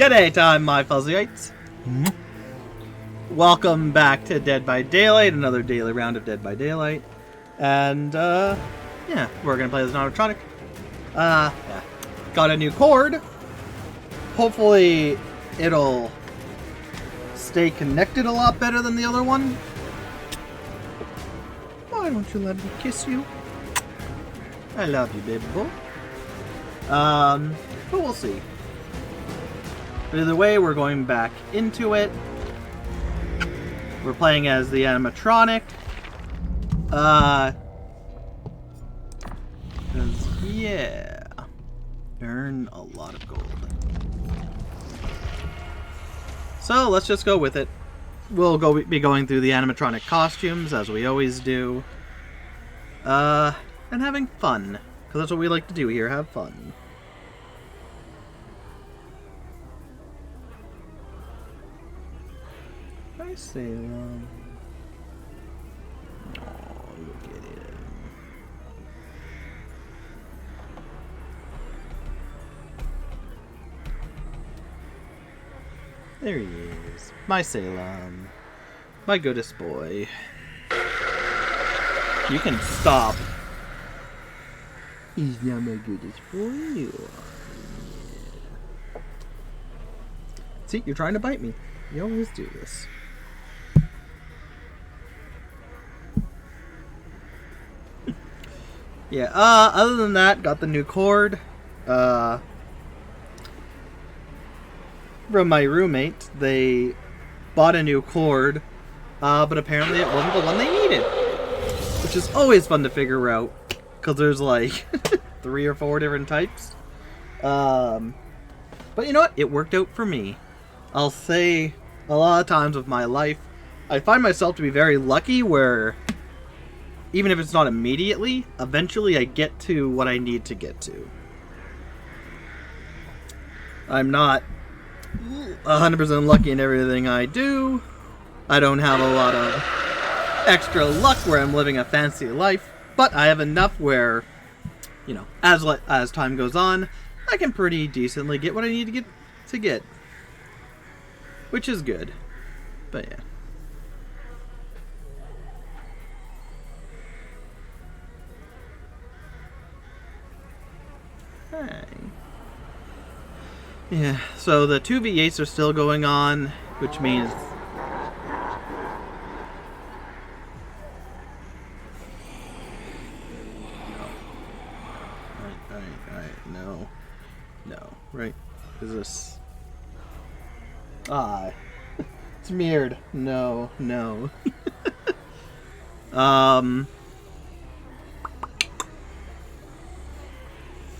G'day time, my fuzzyites. Welcome back to Dead by Daylight, another daily round of Dead by Daylight. And, yeah, we're gonna play as an animatronic. Yeah. Got a new cord. Hopefully, it'll stay connected a lot better than the other one. Why don't you let me kiss you? I love you, baby boy. But we'll see. But either way, we're going back into it. We're playing as the animatronic. 'Cause, yeah. Earn a lot of gold. So, let's just go with it. We'll be going through the animatronic costumes, as we always do. And having fun. Because that's what we like to do here, have fun. I say, oh, look at him. There he is. My Salem. My goodest boy. You can stop. He's not my goodest boy. See, you're trying to bite me. You always do this. Yeah, other than that, got the new cord. From my roommate, they bought a new cord, but apparently it wasn't the one they needed. Which is always fun to figure out, because there's like 3 or 4 different types. But you know what? It worked out for me. I'll say a lot of times with my life, I find myself to be very lucky where, even if it's not immediately, eventually I get to what I need to get to. I'm not 100% lucky in everything I do. I don't have a lot of extra luck where I'm living a fancy life, but I have enough where, you know, as time goes on, I can pretty decently get what I need to get. Which is good. But yeah. Hey. Yeah, so the 2v8s are still going on, which means no, right? Is this it's mirrored. No.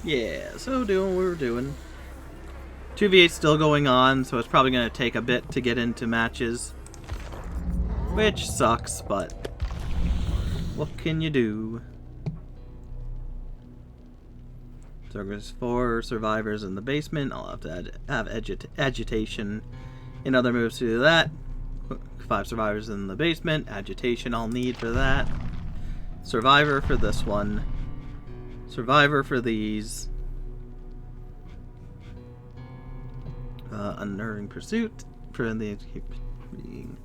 Yeah, so doing what we're doing. 2v8 still going on, so it's probably going to take a bit to get into matches. Which sucks, but what can you do? So there's 4 survivors in the basement. I'll have to have agitation in other moves to do that. 5 survivors in the basement. Agitation I'll need for that. Survivor for this one. Survivor for these. Unnerving pursuit for the being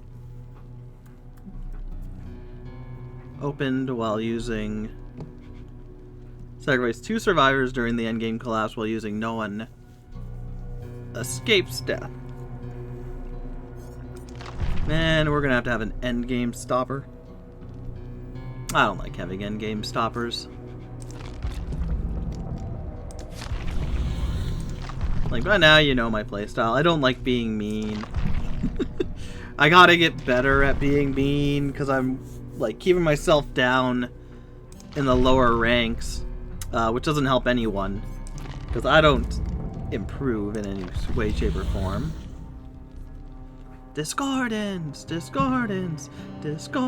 opened while using sacrifice 2 survivors during the endgame collapse while using no one escapes death. Man, we're gonna have an endgame stopper. I don't like having endgame stoppers. Like, by now you know my playstyle. I don't like being mean. I gotta get better at being mean, because I'm, like, keeping myself down in the lower ranks, which doesn't help anyone, because I don't improve in any way, shape, or form. Discordance! Discordance! Discordance!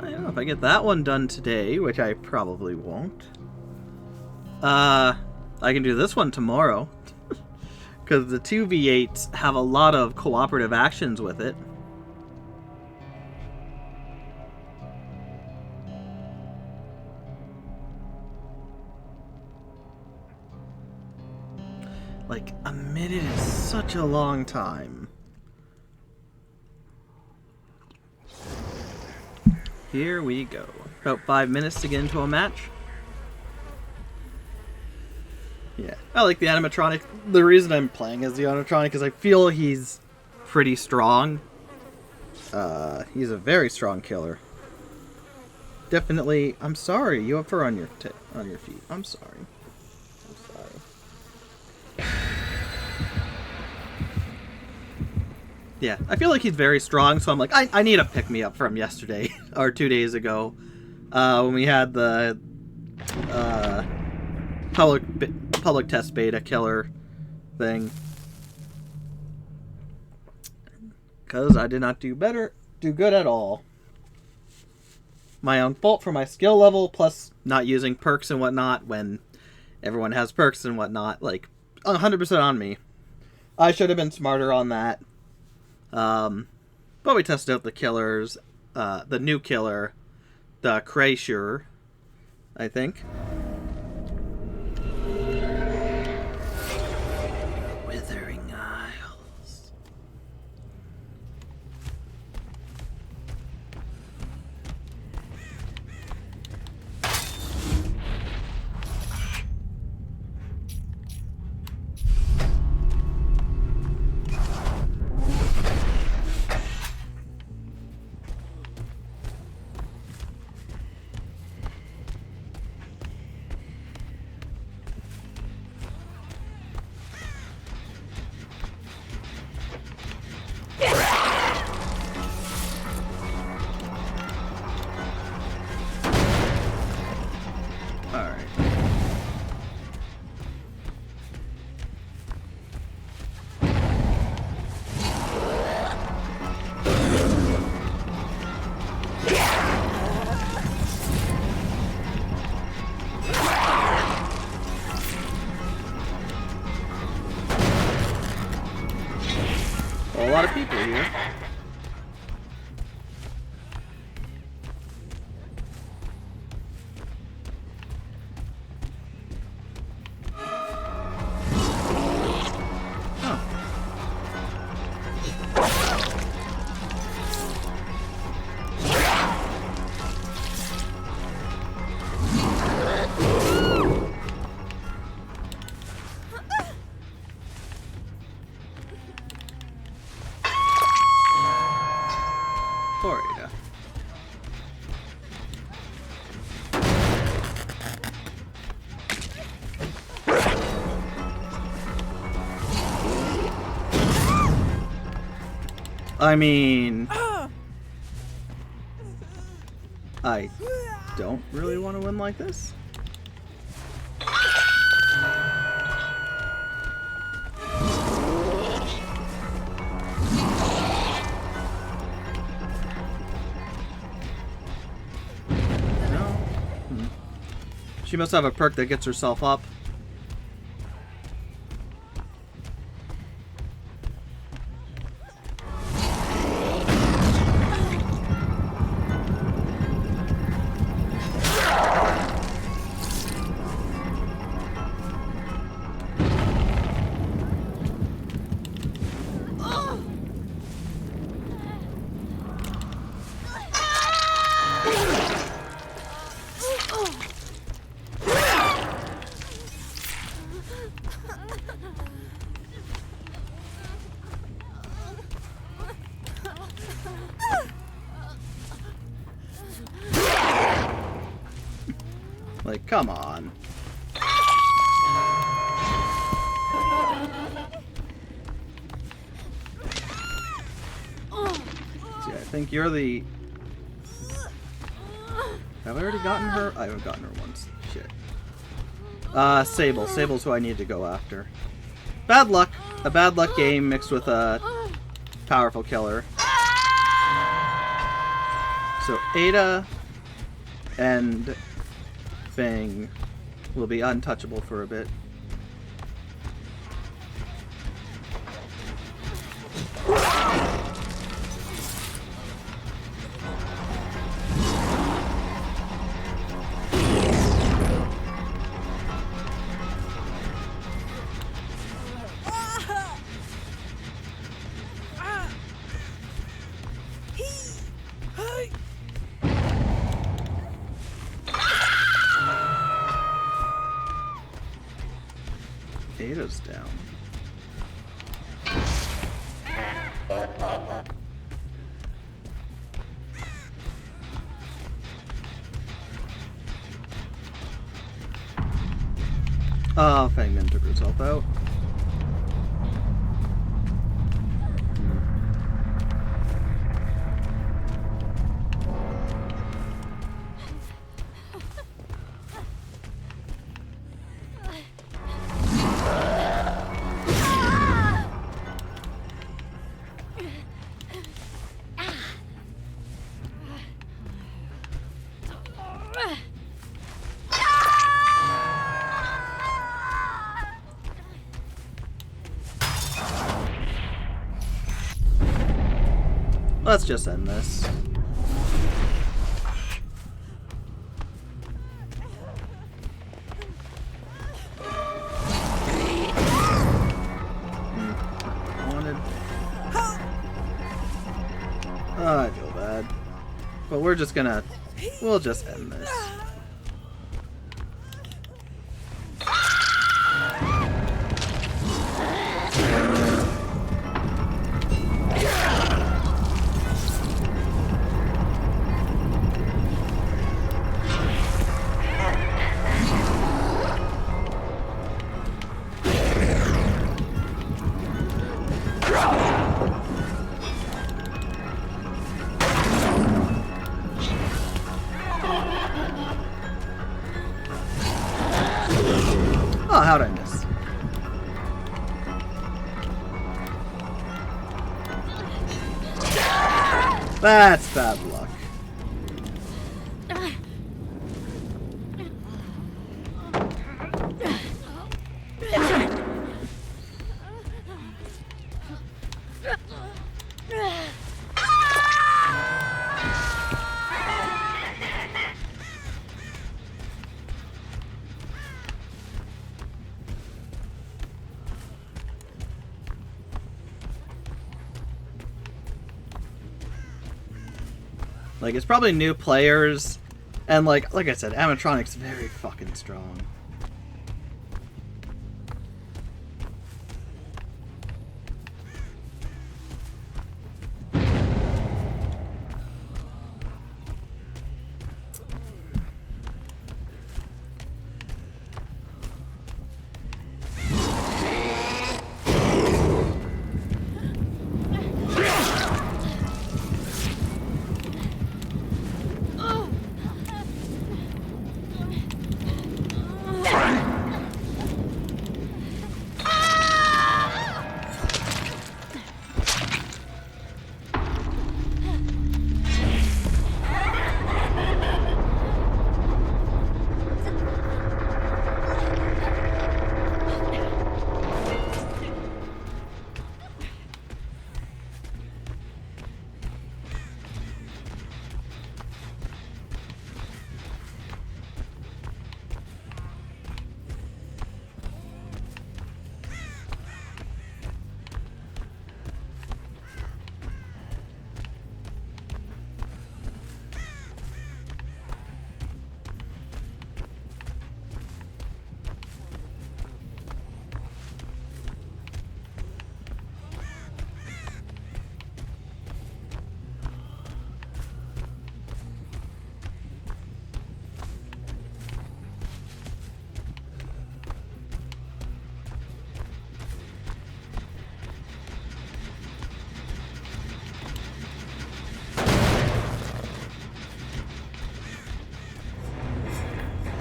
I don't know if I get that one done today, which I probably won't. I can do this one tomorrow. Because the 2v8s have a lot of cooperative actions with it. such a long time. Here we go. About 5 minutes to get into a match. Yeah, I like the animatronic. The reason I'm playing as the animatronic is I feel he's pretty strong. He's a very strong killer. Definitely. I'm sorry. You have fur on your feet. I'm sorry. Yeah, I feel like he's very strong, so I'm like, I need a pick-me-up from yesterday, or 2 days ago, when we had the public test beta killer thing. Because I did not do good at all. My own fault for my skill level, plus not using perks and whatnot when everyone has perks and whatnot. Like, 100% on me. I should have been smarter on that. But we tested out the killers, the new killer, the Kreischer, I think. Withering Isles. A lot of people here. Florida. I mean, I don't really want to win like this. She must have a perk that gets herself up. Like, come on. See, I think you're the... Have I already gotten her? I haven't gotten her once. Shit. Sable. Sable's who I need to go after. Bad luck. A bad luck game mixed with a powerful killer. So Ada and Fang will be untouchable for a bit. goes down. Oh, Fangman took herself out. Let's just end this. Oh, I feel bad. But we'll just end this. Oh, how'd I miss? That's bad luck. Like, it's probably new players, and like I said, Animatronic's very fucking strong.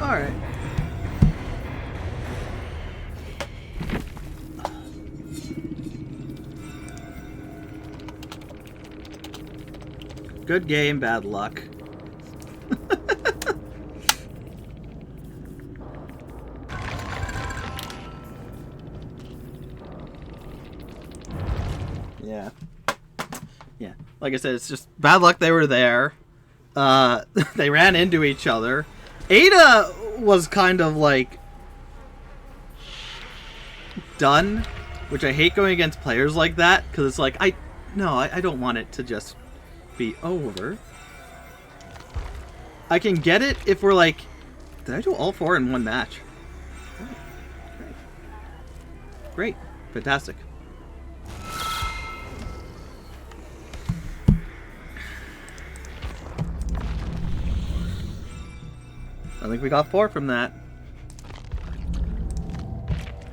Alright. Good game, bad luck. Yeah. Yeah. Like I said, it's just bad luck they were there. They ran into each other. Ada was kind of like done, which I hate going against players like that, because it's like, I don't want it to just be over. I can get it if we're like, did I do all 4 in one match? Oh, great. Great. Fantastic. I think we got 4 from that.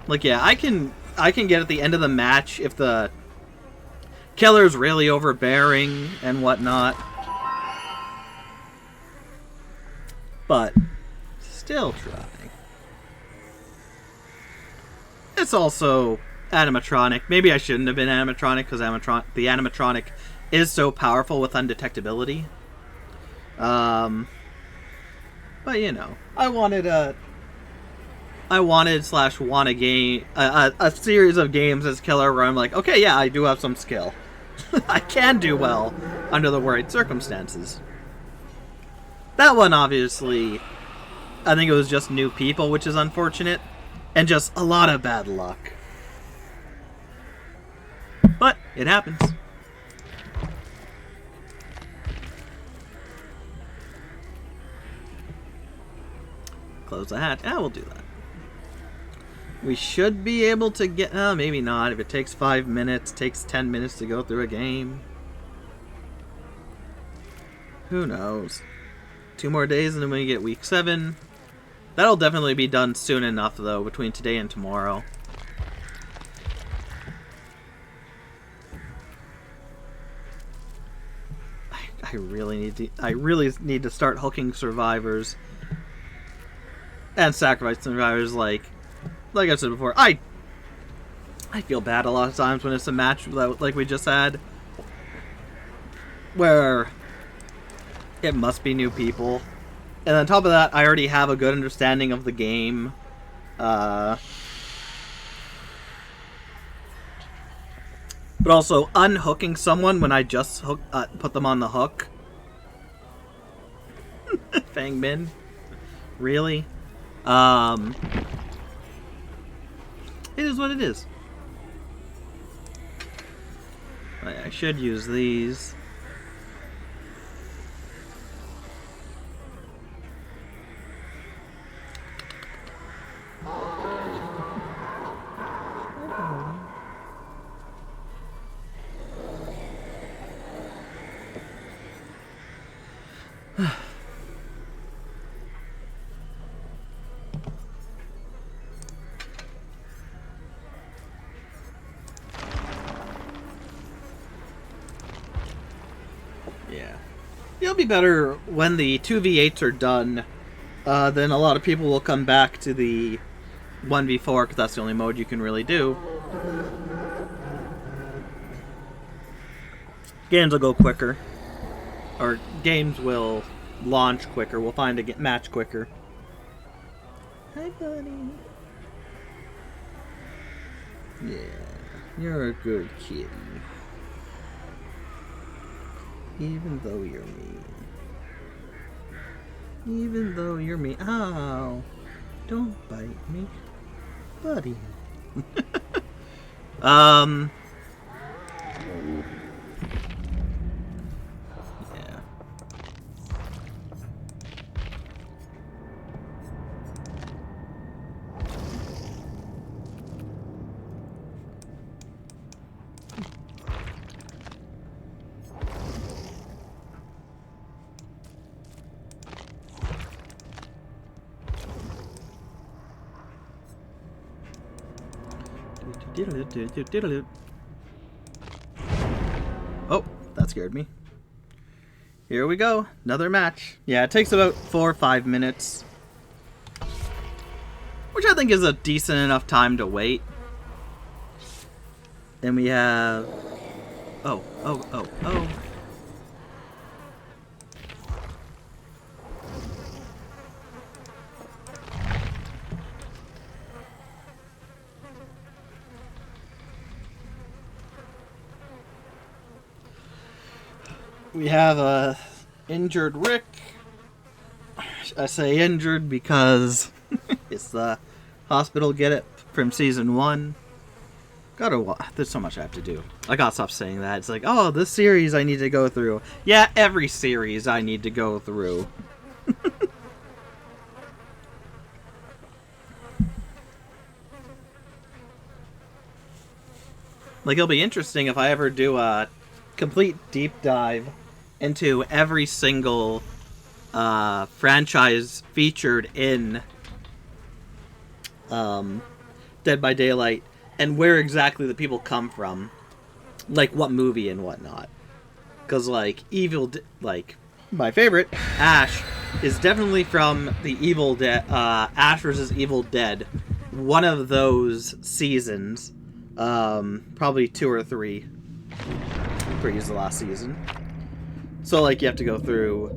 Like, yeah, I can get at the end of the match if the killer's really overbearing and whatnot. But still try. It's also animatronic. Maybe I shouldn't have been animatronic because the animatronic is so powerful with undetectability. But you know, I wanted a game, a series of games as killer where I'm like, okay, yeah, I do have some skill. I can do well under the right circumstances. That one, obviously, I think it was just new people, which is unfortunate, and just a lot of bad luck. But it happens. Close the hatch. We'll do that. We should be able to get... maybe not. If it takes 5 minutes, takes 10 minutes to go through a game. Who knows? 2 more days and then we get week 7. That'll definitely be done soon enough, though, between today and tomorrow. I really need to start hooking survivors and sacrifice survivors. Like I said before, I feel bad a lot of times when it's a match like we just had, where it must be new people, and on top of that, I already have a good understanding of the game. But also unhooking someone when I just put them on the hook. Fang Min, really? It is what it is. I should use these. It'll be better when the 2v8s are done. Then a lot of people will come back to the 1v4 because that's the only mode you can really do. Games will go quicker. Or games will launch quicker. We'll find a match quicker. Hi, buddy. Yeah, you're a good kitty. Even though you're mean. Even though you're mean. Ow. Don't bite me. Buddy. Yeah. Oh, that scared me. Here we go. Another match. Yeah, it takes about 4 or 5 minutes. Which I think is a decent enough time to wait. Then we have... Oh. We have a injured Rick. I say injured because it's the hospital get it from season 1. There's so much I have to do. I gotta stop saying that. It's like, oh, this series I need to go through. Yeah, every series I need to go through. Like, it'll be interesting if I ever do a complete deep dive into every single franchise featured in Dead by Daylight and where exactly the people come from, like what movie and whatnot. Because like like my favorite, Ash, is definitely from the Evil Dead, Ash vs. Evil Dead, one of those seasons, probably 2 or 3. 3 is the last season. So like you have to go through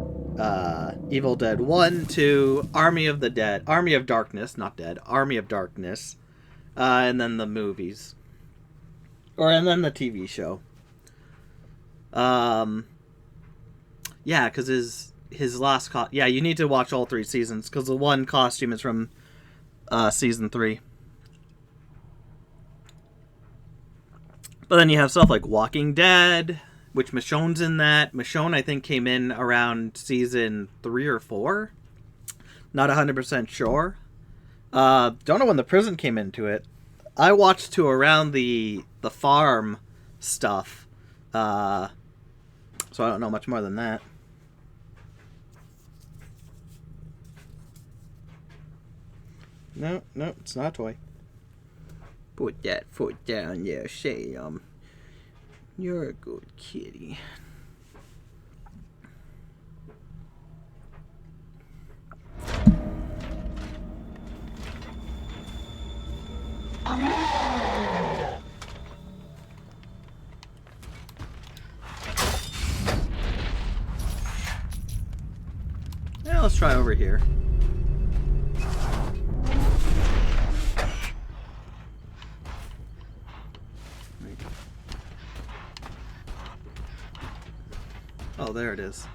Evil Dead 1, 2, Army of Darkness, not Dead, Army of Darkness, and then the movies. And then the TV show. Yeah, because his last yeah, you need to watch all 3 seasons, because the one costume is from season 3. But then you have stuff like Walking Dead, which Michonne's in that. Michonne, I think, came in around season 3 or 4. Not 100% sure. Don't know when the prison came into it. I watched to around the farm stuff. So I don't know much more than that. No, it's not a toy. Put that foot down there, Sam. You're a good kitty. Yeah, let's try over here. Oh, there it is.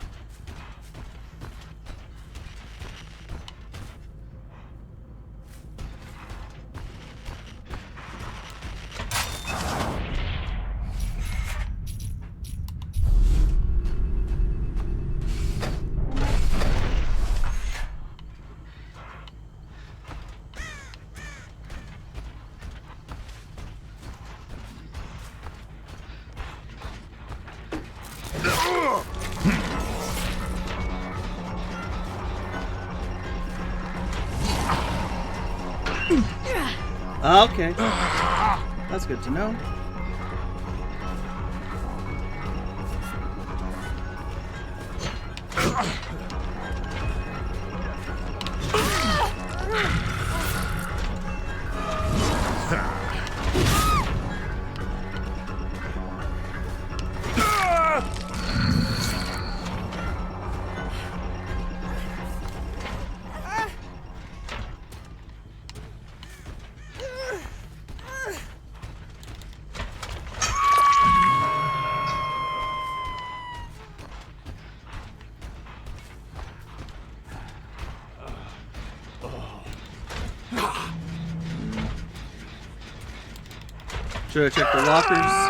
Okay. That's good to know. Should I check the lockers?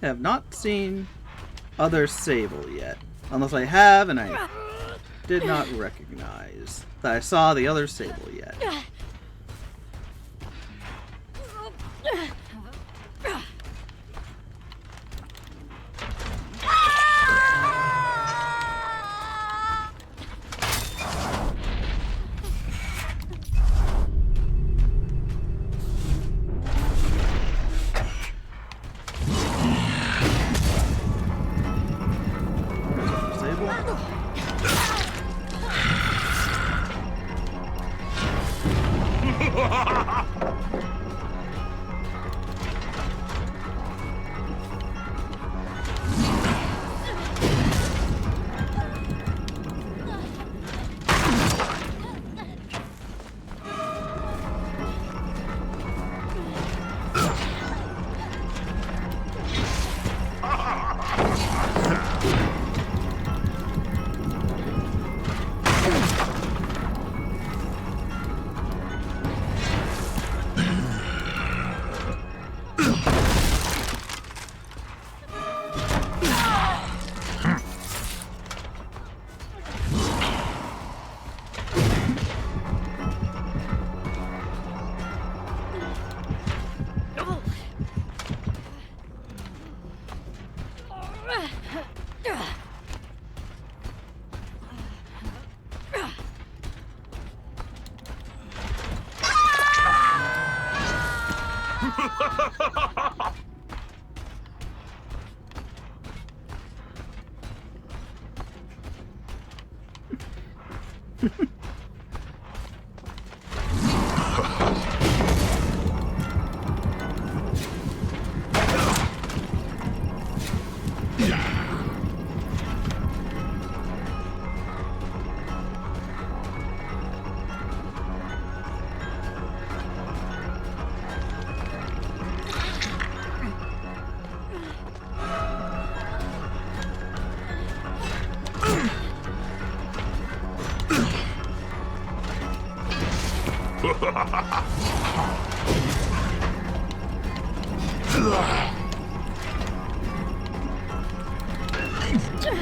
Have not seen other Sable yet. Unless I have and I did not recognize that I saw the other Sable yet.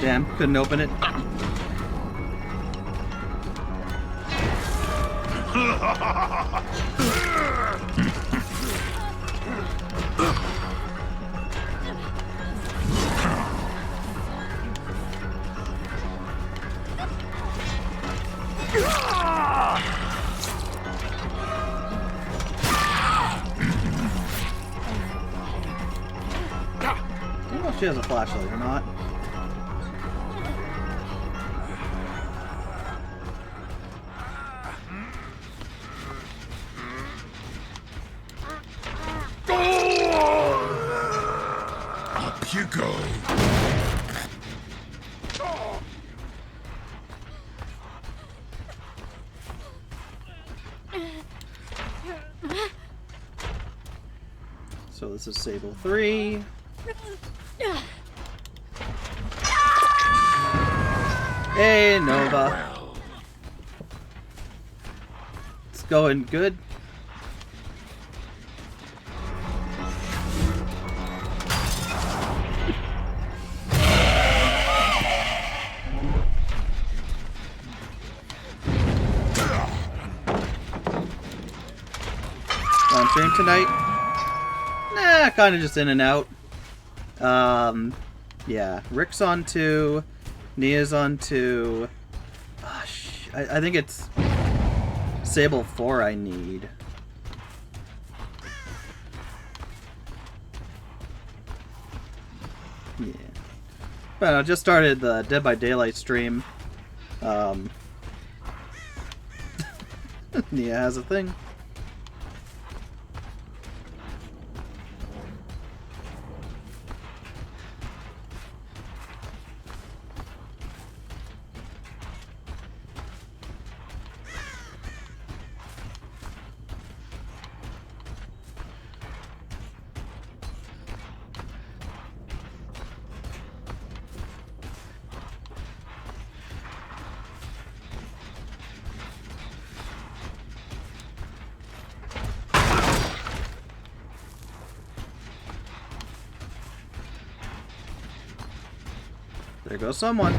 Damn, couldn't open it. I don't know if she has a flashlight or not. Up you go. So this is Sable 3. Hey, Nova. It's going good. On stream tonight? Nah, kind of just in and out. Yeah, Rick's on 2, Nia's on 2. I think it's Sable 4 I need. Yeah. But I just started the Dead by Daylight stream. Nia has a thing. There goes someone.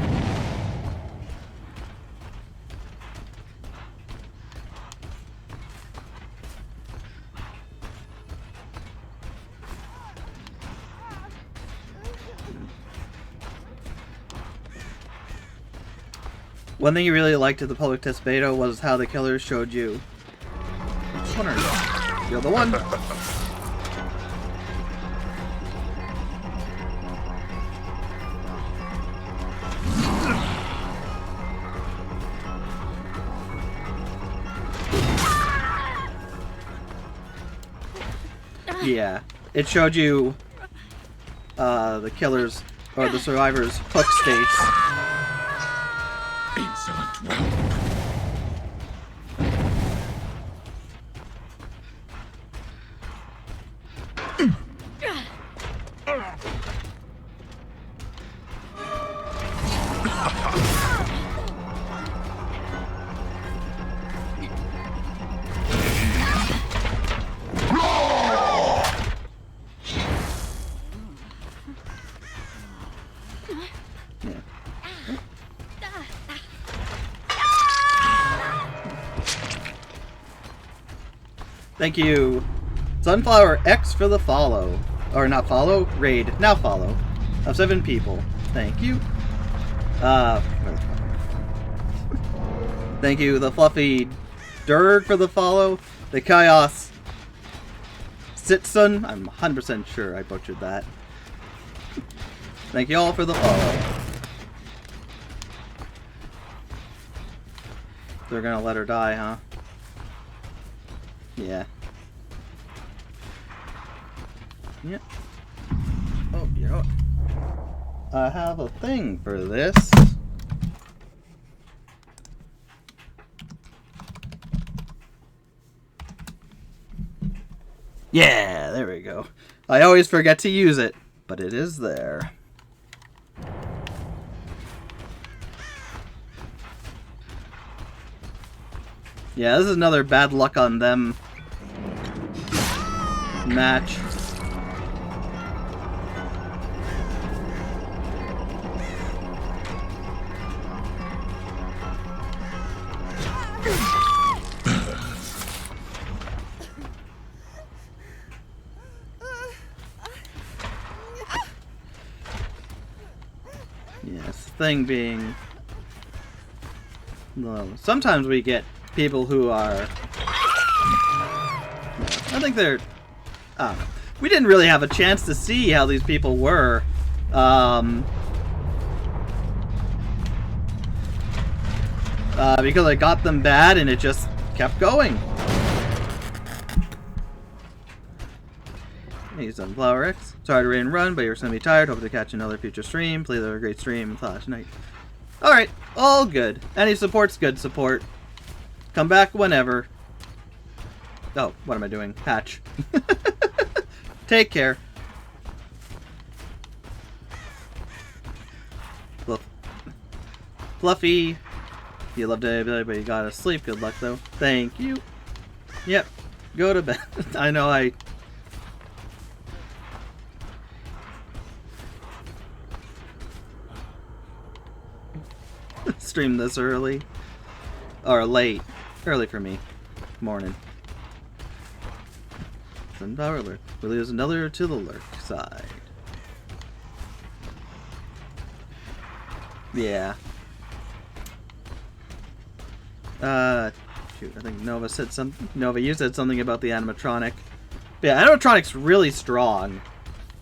One thing you really liked at the public test beta was how the killers showed you. Which one are you? You're the one. Yeah. It showed you the killer's or the survivor's hook states. Insolent whelp. Thank you, Sunflower X, for the follow. Or not follow, raid. Now follow. Of 7 people. Thank you. Thank you, the Fluffy Durg, for the follow. The Chaos Sitsun. I'm 100% sure I butchered that. Thank you all for the follow. They're gonna let her die, huh? Yeah. Yep. Oh, you know what? I have a thing for this. Yeah, there we go. I always forget to use it, but it is there. Yeah, this is another bad luck on them match. Yes, thing being, well, sometimes we get people who are, I think they're, I don't know. We didn't really have a chance to see how these people were. Because I got them bad and it just kept going. Hey, Sunflower X. Sorry to rain and run, but you're gonna be tired. Hope to catch another future stream. Please have a great stream / night. Alright, all good. Any support's good support. Come back whenever. Oh, what am I doing? Hatch. Take care. Fluffy. You love to, but you gotta sleep. Good luck, though. Thank you. Yep. Go to bed. I know I... stream this early. Or late. Early for me. Morning. Sunflower alert. We'll use another to the lurk side. Yeah. Shoot, I think Nova said something. Nova, you said something about the animatronic. But yeah, animatronic's really strong.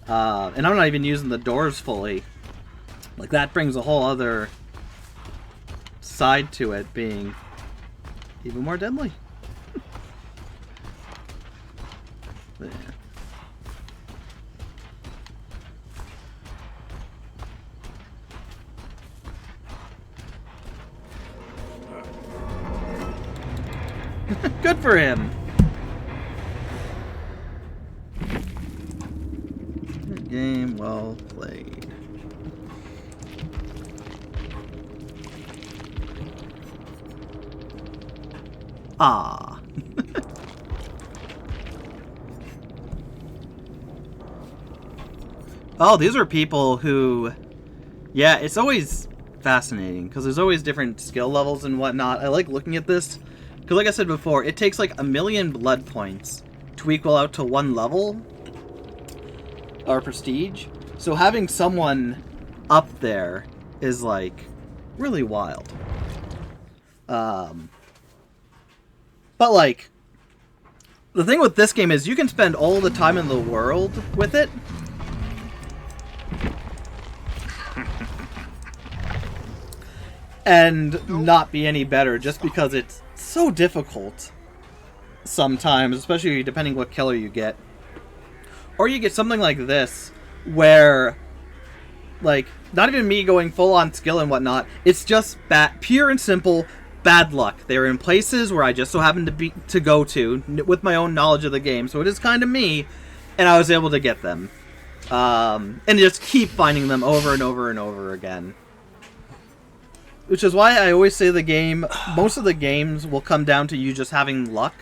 And I'm not even using the doors fully. Like, that brings a whole other side to it, being even more deadly. Yeah. Good for him. Good game, well played. Ah. Oh, these are people who... Yeah, it's always fascinating, because there's always different skill levels and whatnot. I like looking at this, because like I said before, it takes like 1,000,000 blood points to equal out to 1 level, or prestige. So having someone up there is like really wild. But like, the thing with this game is you can spend all the time in the world with it, and not be any better, just because it's so difficult sometimes, especially depending what killer you get. Or you get something like this, where, like, not even me going full on skill and whatnot, it's just pure and simple bad luck. They were in places where I just so happened to go to with my own knowledge of the game, so it is kind of me, and I was able to get them. And just keep finding them over and over and over again. Which is why I always say most of the games will come down to you just having luck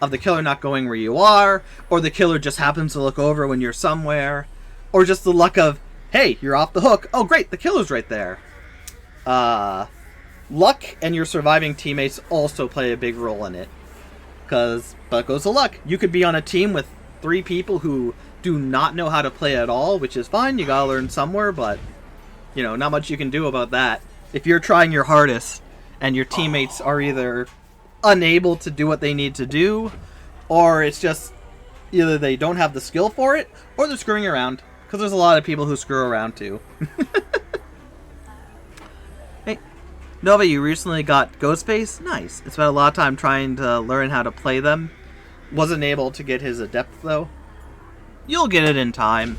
of the killer not going where you are, or the killer just happens to look over when you're somewhere, or just the luck of, hey, you're off the hook. Oh, great, the killer's right there. Luck and your surviving teammates also play a big role in it. But it goes to luck. You could be on a team with 3 people who do not know how to play at all, which is fine. You gotta learn somewhere, but, you know, not much you can do about that. If you're trying your hardest and your teammates are either unable to do what they need to do, or it's just either they don't have the skill for it, or they're screwing around. Because there's a lot of people who screw around too. Hey, Nova, you recently got Ghostface? Nice. It's spent a lot of time trying to learn how to play them. Wasn't able to get his adept though. You'll get it in time.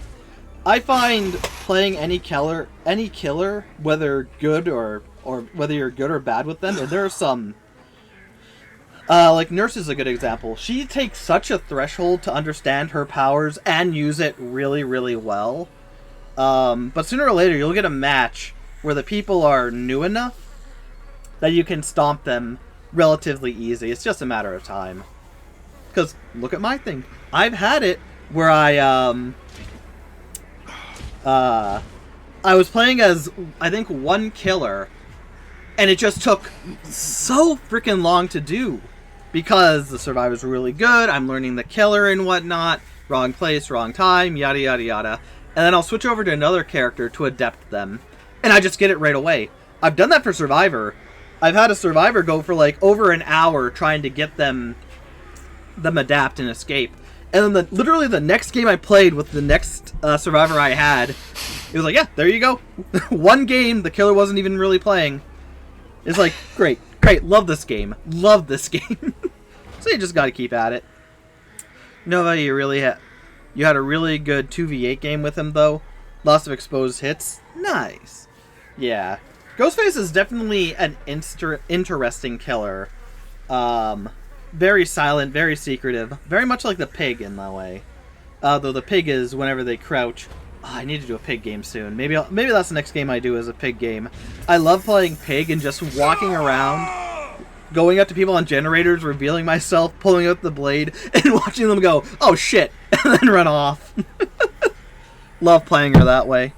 I find playing any killer, whether good or whether you're good or bad with them, and there are some. Like Nurse is a good example. She takes such a threshold to understand her powers and use it really, really well. But sooner or later, you'll get a match where the people are new enough that you can stomp them relatively easy. It's just a matter of time. Because look at my thing. I've had it where I was playing as, I think, one killer, and it just took so freaking long to do. Because the survivor's really good, I'm learning the killer and whatnot, wrong place, wrong time, yada yada yada. And then I'll switch over to another character to adept them, and I just get it right away. I've done that for Survivor. I've had a Survivor go for like over an hour trying to get them adapt and escape. And then literally the next game I played with the next Survivor I had, it was like, yeah, there you go. One game, the killer wasn't even really playing. It's like, great, love this game. Love this game. So you just gotta keep at it. Nova, you had a really good 2v8 game with him, though. Lots of exposed hits. Nice. Yeah. Ghostface is definitely an interesting killer. Very silent, very secretive. Very much like the pig in that way. Though the pig is whenever they crouch. Oh, I need to do a pig game soon. Maybe that's the next game I do is a pig game. I love playing pig and just walking around, going up to people on generators, revealing myself, pulling out the blade, and watching them go, oh shit, and then run off. Love playing her that way.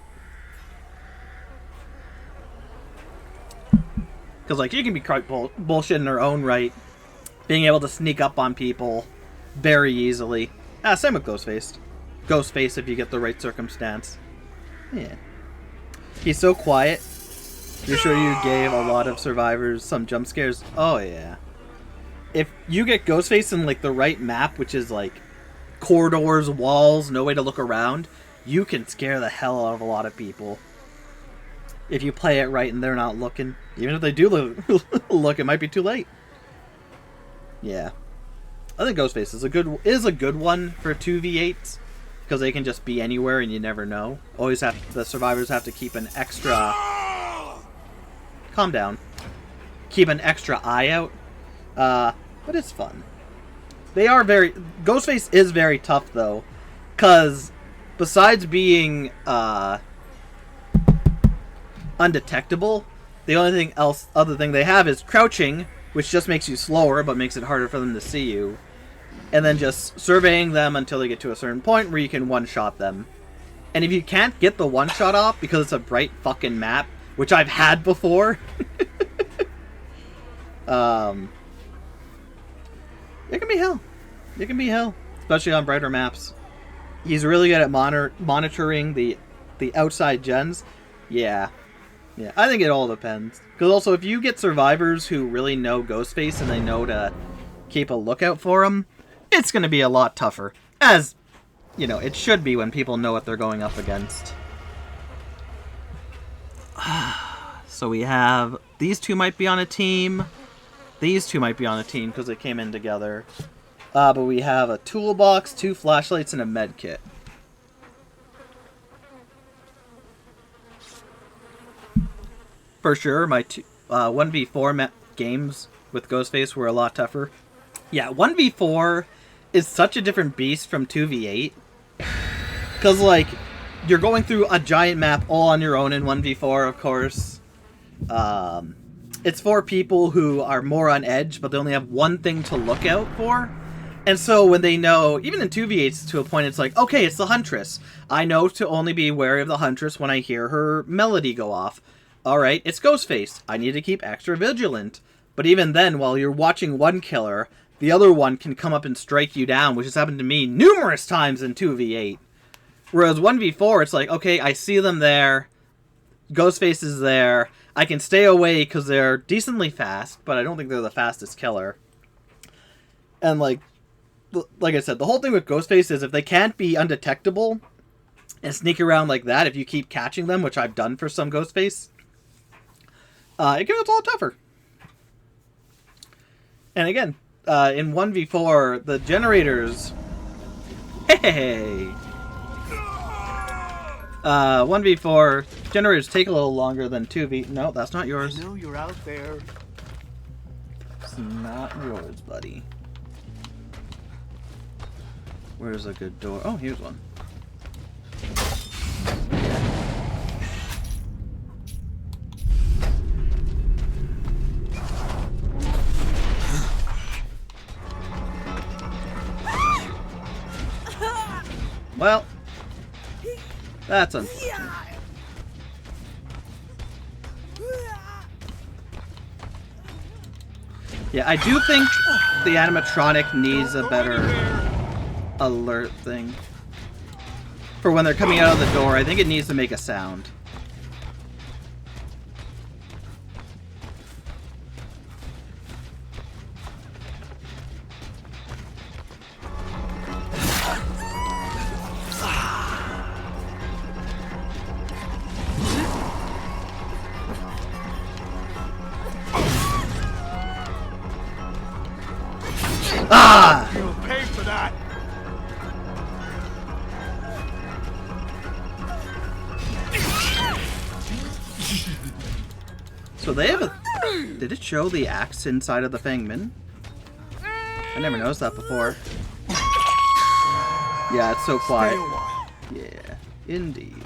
Because, like, she can be quite bullshit in her own right. Being able to sneak up on people very easily. Same with Ghostface. Ghostface if you get the right circumstance. Yeah. He's so quiet. You're sure you gave a lot of survivors some jump scares? Oh, yeah. If you get Ghostface in, like, the right map, which is, like, corridors, walls, no way to look around, you can scare the hell out of a lot of people. If you play it right and they're not looking. Even if they do look, it might be too late. Yeah. I think Ghostface is a good one for 2v8s. Because they can just be anywhere and you never know. The survivors have to keep an extra... Calm down. Keep an extra eye out. But it's fun. Ghostface is very tough, though. Because besides being undetectable, the only other thing they have is crouching, which just makes you slower, but makes it harder for them to see you. And then just surveying them until they get to a certain point where you can one-shot them. And if you can't get the one-shot off because it's a bright fucking map, which I've had before, it can be hell. It can be hell, especially on brighter maps. He's really good at monitoring the outside gens. Yeah. I think it all depends. Because also, if you get survivors who really know Ghostface and they know to keep a lookout for him, it's going to be a lot tougher. As, you know, it should be when people know what they're going up against. So we have... These two might be on a team. These two might be on a team because they came in together. But we have a toolbox, 2 flashlights, and a med kit. For sure, my 1v4 games with Ghostface were a lot tougher. Yeah, 1v4 is such a different beast from 2v8. Because, like, you're going through a giant map all on your own in 1v4, of course. It's for people who are more on edge, but they only have one thing to look out for. And so when they know, even in 2v8s to a point, it's like, okay, it's the Huntress. I know to only be wary of the Huntress when I hear her melody go off. Alright, it's Ghostface. I need to keep extra vigilant. But even then, while you're watching one killer, the other one can come up and strike you down, which has happened to me numerous times in 2v8. Whereas 1v4, it's like, okay, I see them there. Ghostface is there. I can stay away because they're decently fast, but I don't think they're the fastest killer. And like I said, the whole thing with Ghostface is if they can't be undetectable and sneak around like that, if you keep catching them, which I've done for some Ghostface, it gets a lot tougher. And again, in 1v4, the generators... Hey! 1v4, generators take a little longer than 2v... No, that's not yours. I know you're out there. It's not yours, buddy. Where's a good door? Oh, here's one. Well, that's unfortunate. Yeah, I do think the animatronic needs a better alert thing. For when they're coming out of the door, I think it needs to make a sound. Ah! You'll pay for that. So they have a... Did it show the axe inside of the Fangman? I never noticed that before. Yeah, it's so quiet. Stay a while. Yeah, indeed.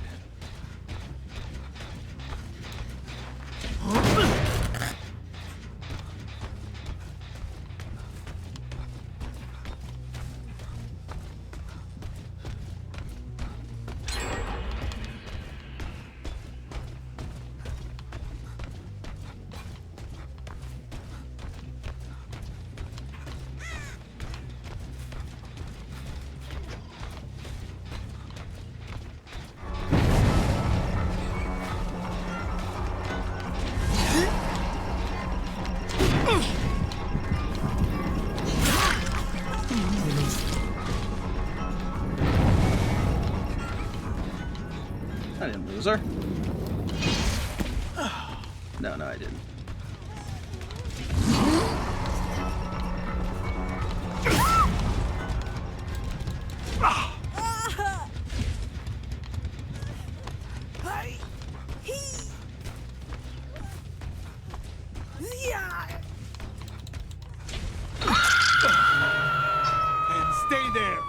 I didn't lose her. No, I didn't. And stay there.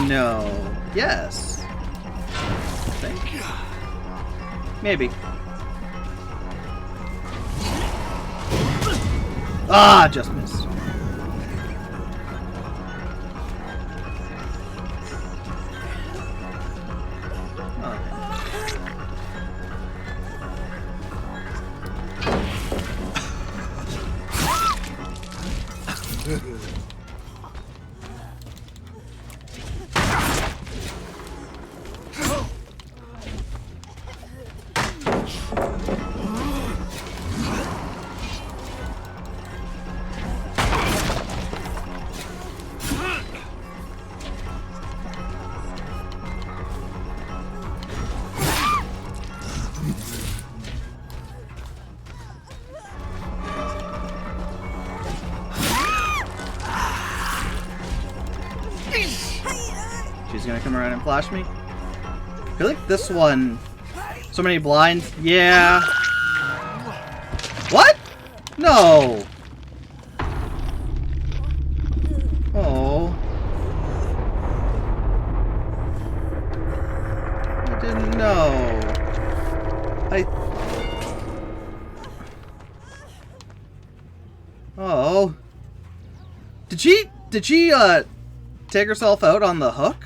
No. Yes. I think. Maybe. Ah, just missed. She's gonna come around and flash me. I feel like this one... So many blinds. Yeah. What? No. Oh. I didn't know. Oh. Did she take herself out on the hook?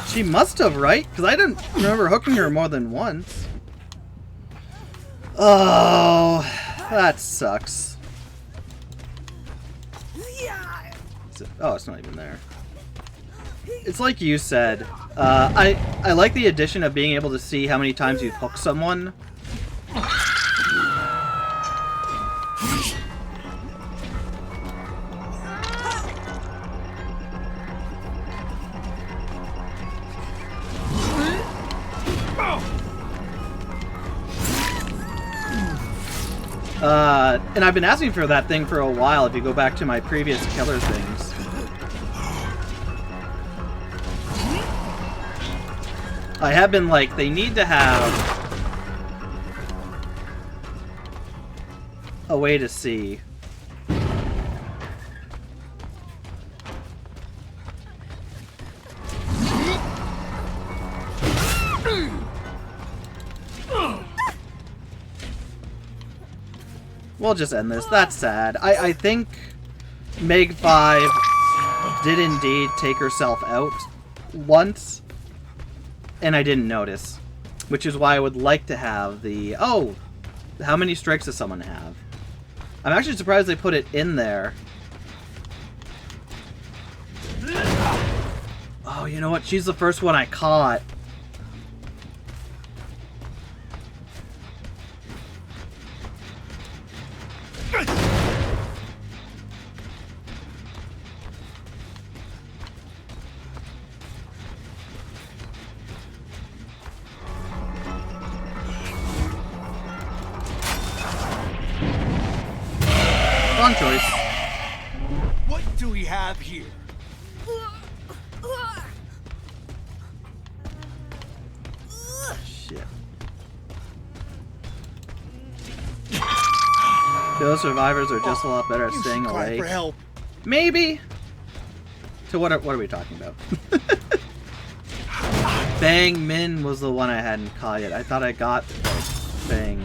She must have, right? Because I didn't remember hooking her more than once. Oh, that sucks. Oh, it's not even there. It's like you said. I like the addition of being able to see how many times you've hooked someone. And I've been asking for that thing for a while if you go back to my previous killer things. I have been like, they need to have a way to see. We'll just end this. That's sad. I think Meg 5 did indeed take herself out once, and I didn't notice. Which is why I would like to have the... Oh! How many strikes does someone have? I'm actually surprised they put it in there. Oh, you know what? She's the first one I caught. Wrong choice. What do we have here? Shit. Those survivors are just a lot better at You staying should cry away. for help. Maybe. So what are we talking about? Bang Min was the one I hadn't caught yet. I thought I got like, Bang.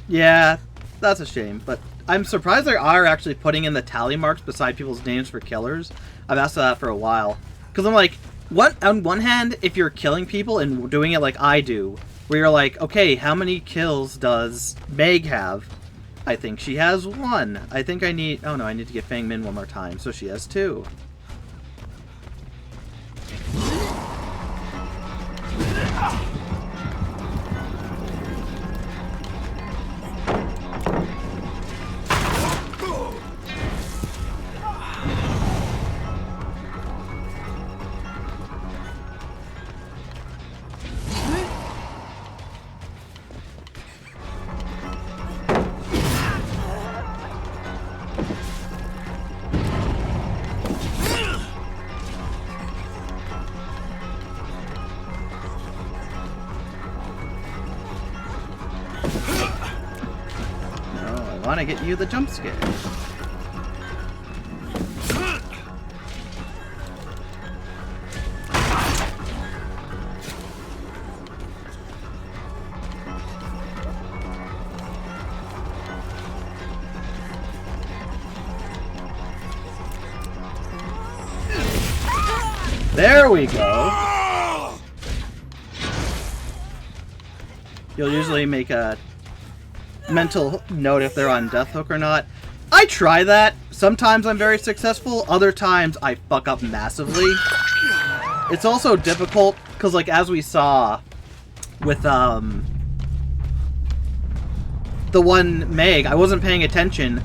Yeah, that's a shame, but I'm surprised they are actually putting in the tally marks beside people's names for killers. I've asked that for a while. Because I'm like, on one hand, if you're killing people and doing it like I do, where you're like, okay, how many kills does Meg have? I think she has 1. I think I need... Oh no, I need to get Fang Min one more time, so she has 2. I want to get you the jump scare. There we go. You'll usually make a mental note if they're on death hook or not. I try that. Sometimes I'm very successful. Other times I fuck up massively. It's also difficult because, like, as we saw with the one Meg, I wasn't paying attention.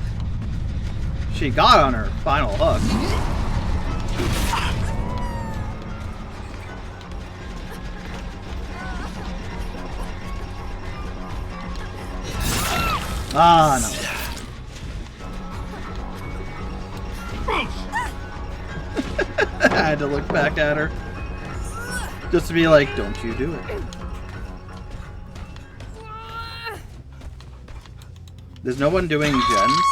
She got on her final hook. Ah, no. I had to look back at her. Just to be like, don't you do it. There's no one doing gens.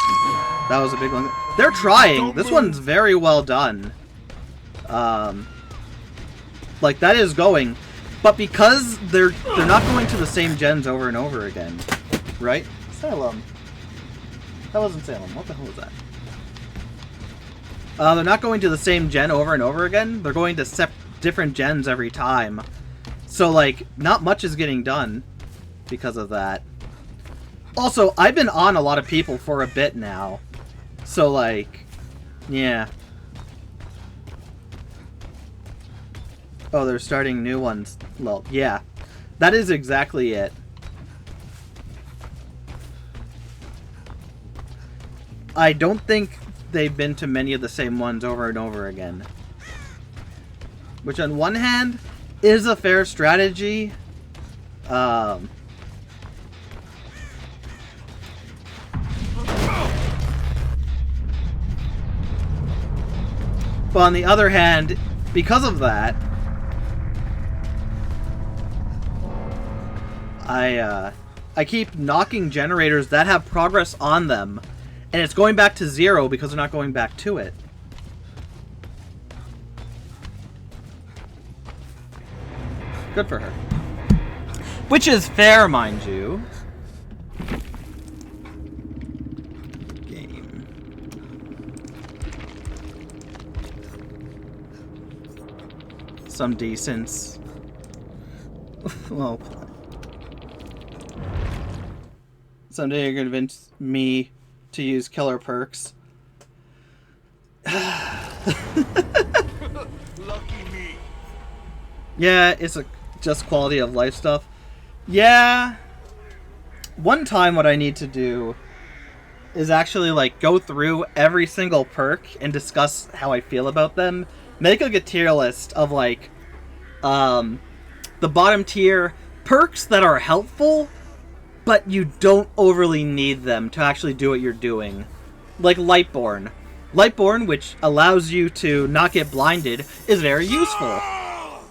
That was a big one. They're trying. This one's very well done. Like, that is going. But because they're not going to the same gens over and over again. Right? Salem. That wasn't Salem. What the hell was that? They're not going to the same gen over and over again. They're going to different gens every time. So, like, not much is getting done because of that. Also, I've been on a lot of people for a bit now. So, like, yeah. Oh, they're starting new ones. Well, yeah. That is exactly it. I don't think they've been to many of the same ones over and over again. Which, on one hand, is a fair strategy. But on the other hand, because of that, I keep knocking generators that have progress on them, and it's going back to 0 because they're not going back to it. Good for her. Which is fair, mind you. Game. Some decence. Well, someday you're gonna convince me to use killer perks. Lucky me. Yeah, it's just quality of life stuff. Yeah. One time what I need to do is actually, like, go through every single perk and discuss how I feel about them. Make, like, a tier list of, like, the bottom tier perks that are helpful, but you don't overly need them to actually do what you're doing. Like Lightborn. Lightborn, which allows you to not get blinded, is very useful.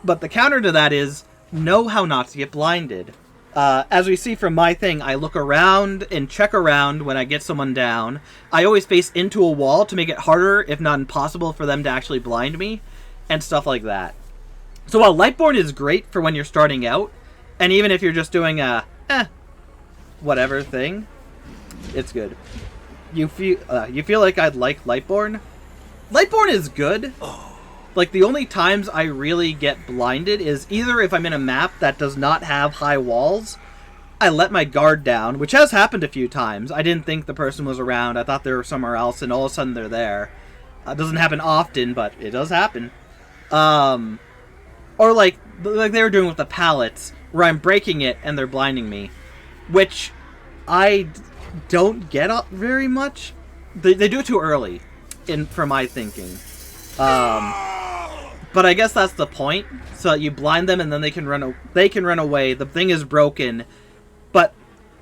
But the counter to that is, know how not to get blinded. As we see from my thing, I look around and check around when I get someone down. I always face into a wall to make it harder, if not impossible, for them to actually blind me, and stuff like that. So while Lightborn is great for when you're starting out, and even if you're just doing a, whatever thing, it's good. You feel like I'd like Lightborn? Lightborn is good. Like, the only times I really get blinded is either if I'm in a map that does not have high walls, I let my guard down, which has happened a few times. I didn't think the person was around. I thought they were somewhere else, and all of a sudden they're there. It doesn't happen often, but it does happen. Or like they were doing with the pallets, where I'm breaking it and they're blinding me. Which I don't get up very much. They do it too early, for my thinking. But I guess that's the point. So that you blind them and then they can run away. The thing is broken. But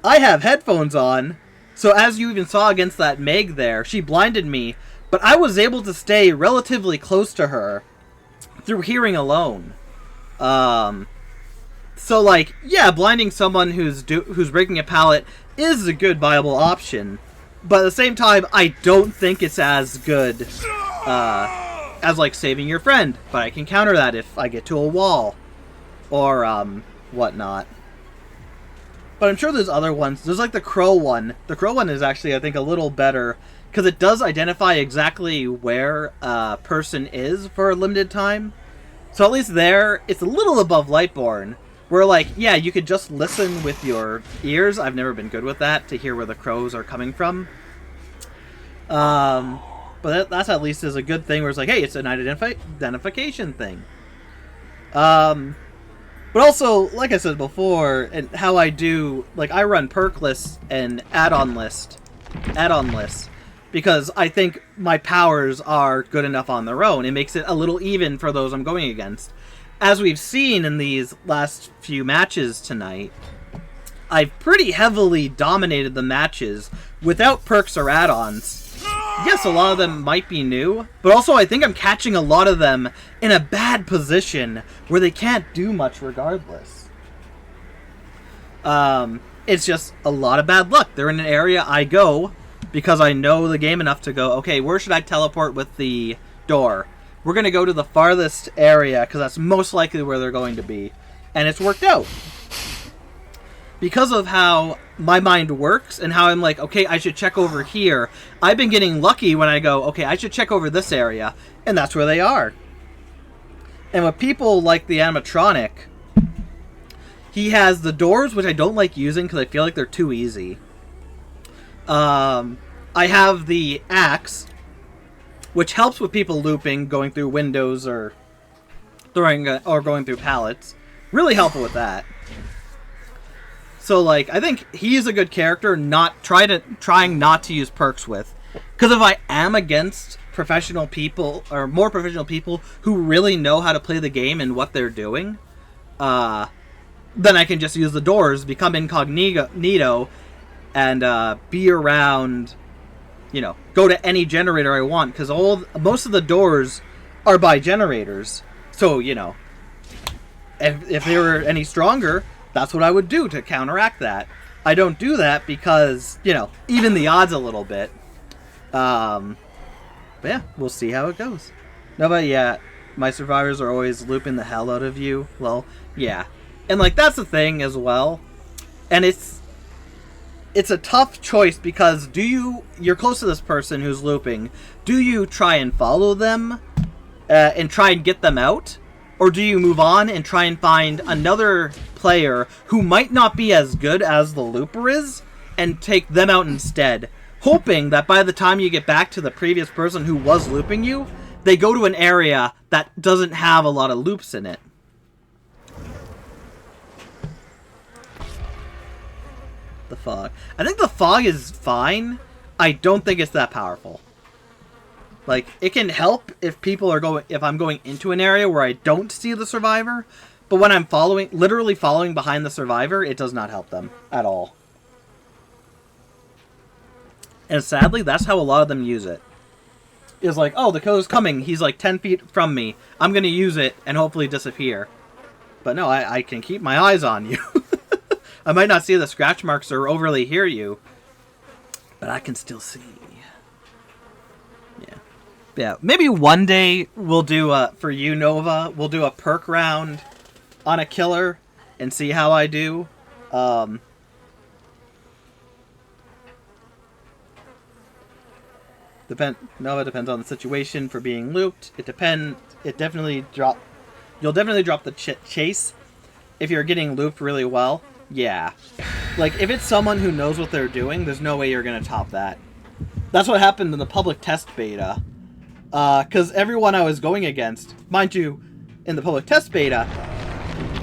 I have headphones on. So as you even saw against that Meg there, she blinded me. But I was able to stay relatively close to her through hearing alone. So, like, yeah, blinding someone who's breaking a pallet is a good viable option. But at the same time, I don't think it's as good as, like, saving your friend. But I can counter that if I get to a wall. Or, whatnot. But I'm sure there's other ones. There's, like, the Crow one. The Crow one is actually, I think, a little better. Because it does identify exactly where a person is for a limited time. So at least there, it's a little above Lightborn. Where, like, yeah, you could just listen with your ears. I've never been good with that, to hear where the crows are coming from. But that's at least is a good thing where it's like, hey, it's an identification thing. But also, like I said before, and how I do, like, I run perk lists and add-on lists. because I think my powers are good enough on their own. It makes it a little even for those I'm going against. As we've seen in these last few matches tonight, I've pretty heavily dominated the matches without perks or add-ons. Yes, a lot of them might be new, but also I think I'm catching a lot of them in a bad position where they can't do much regardless. It's just a lot of bad luck. They're in an area I go because I know the game enough to go, okay, where should I teleport with the door? We're going to go to the farthest area because that's most likely where they're going to be. And it's worked out. Because of how my mind works and how I'm like, okay, I should check over here, I've been getting lucky when I go, okay, I should check over this area, and that's where they are. And with people like the animatronic, he has the doors, which I don't like using because I feel like they're too easy. I have the axe, which helps with people looping, going through windows or going through pallets. Really helpful with that. So, like, I think he's a good character trying not to use perks with. Because if I am against professional people, or more professional people, who really know how to play the game and what they're doing, then I can just use the doors, become incognito, and be around, go to any generator I want. Because most of the doors are by generators. So, if they were any stronger, that's what I would do to counteract that. I don't do that because, even the odds a little bit. But yeah, we'll see how it goes. No, but yeah, my survivors are always looping the hell out of you. Well, yeah. And, that's the thing as well. And it's a tough choice because you're close to this person who's looping. Do you try and follow them and try and get them out? Or do you move on and try and find another player who might not be as good as the looper is and take them out instead, hoping that by the time you get back to the previous person who was looping you, they go to an area that doesn't have a lot of loops in it. The fog. I think the fog is fine. I don't think it's that powerful. It can help if I'm going into an area where I don't see the survivor, but when I'm literally following behind the survivor, it does not help them at all. And sadly, that's how a lot of them use it. It's like, oh, the killer's coming. He's 10 feet from me. I'm going to use it and hopefully disappear. But no, I can keep my eyes on you. I might not see the scratch marks or overly hear you, but I can still see. Yeah, maybe one day we'll do, for you, Nova, we'll do a perk round on a killer and see how I do. Nova depends on the situation for being looped. You'll definitely drop the chase if you're getting looped really well. Yeah. If it's someone who knows what they're doing, there's no way you're going to top that. That's what happened in the public test beta. Because everyone I was going against, mind you, in the public test beta,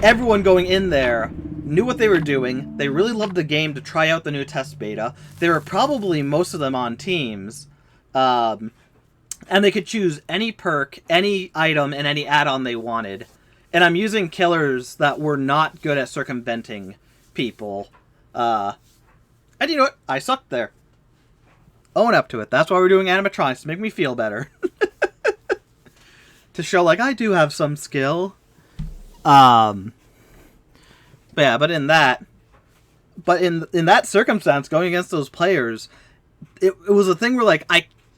everyone going in there knew what they were doing. They really loved the game to try out the new test beta. They were probably, most of them, on teams. And they could choose any perk, any item, and any add-on they wanted. And I'm using killers that were not good at circumventing people. And you know what? I sucked there. Own up to it. That's why we're doing animatronics, to make me feel better. To show, I do have some skill. But yeah, but in that circumstance, going against those players, it was a thing where,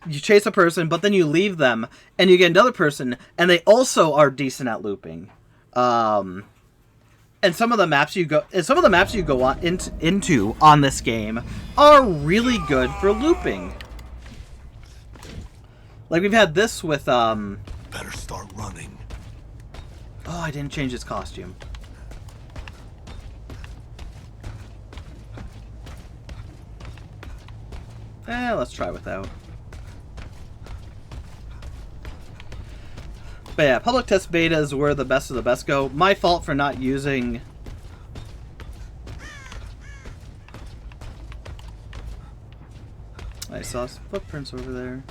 you chase a person, but then you leave them, and you get another person, and they also are decent at looping. And some of the maps you go on into on this game are really good for looping. We've had this with Better start running. Oh, I didn't change his costume. Let's try without. But yeah, public test beta is where the best of the best go. My fault for not using... I saw some footprints over there.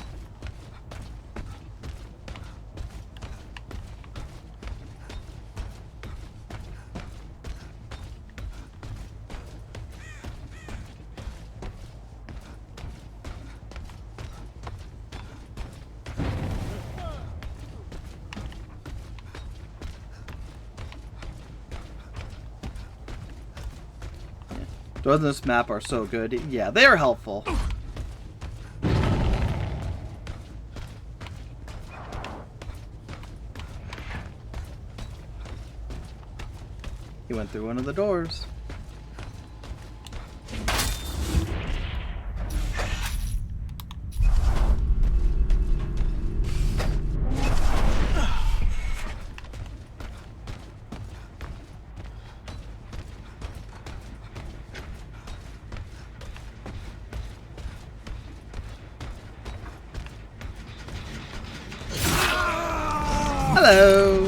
Doors in this map are so good. Yeah, they are helpful. He went through one of the doors. Hello.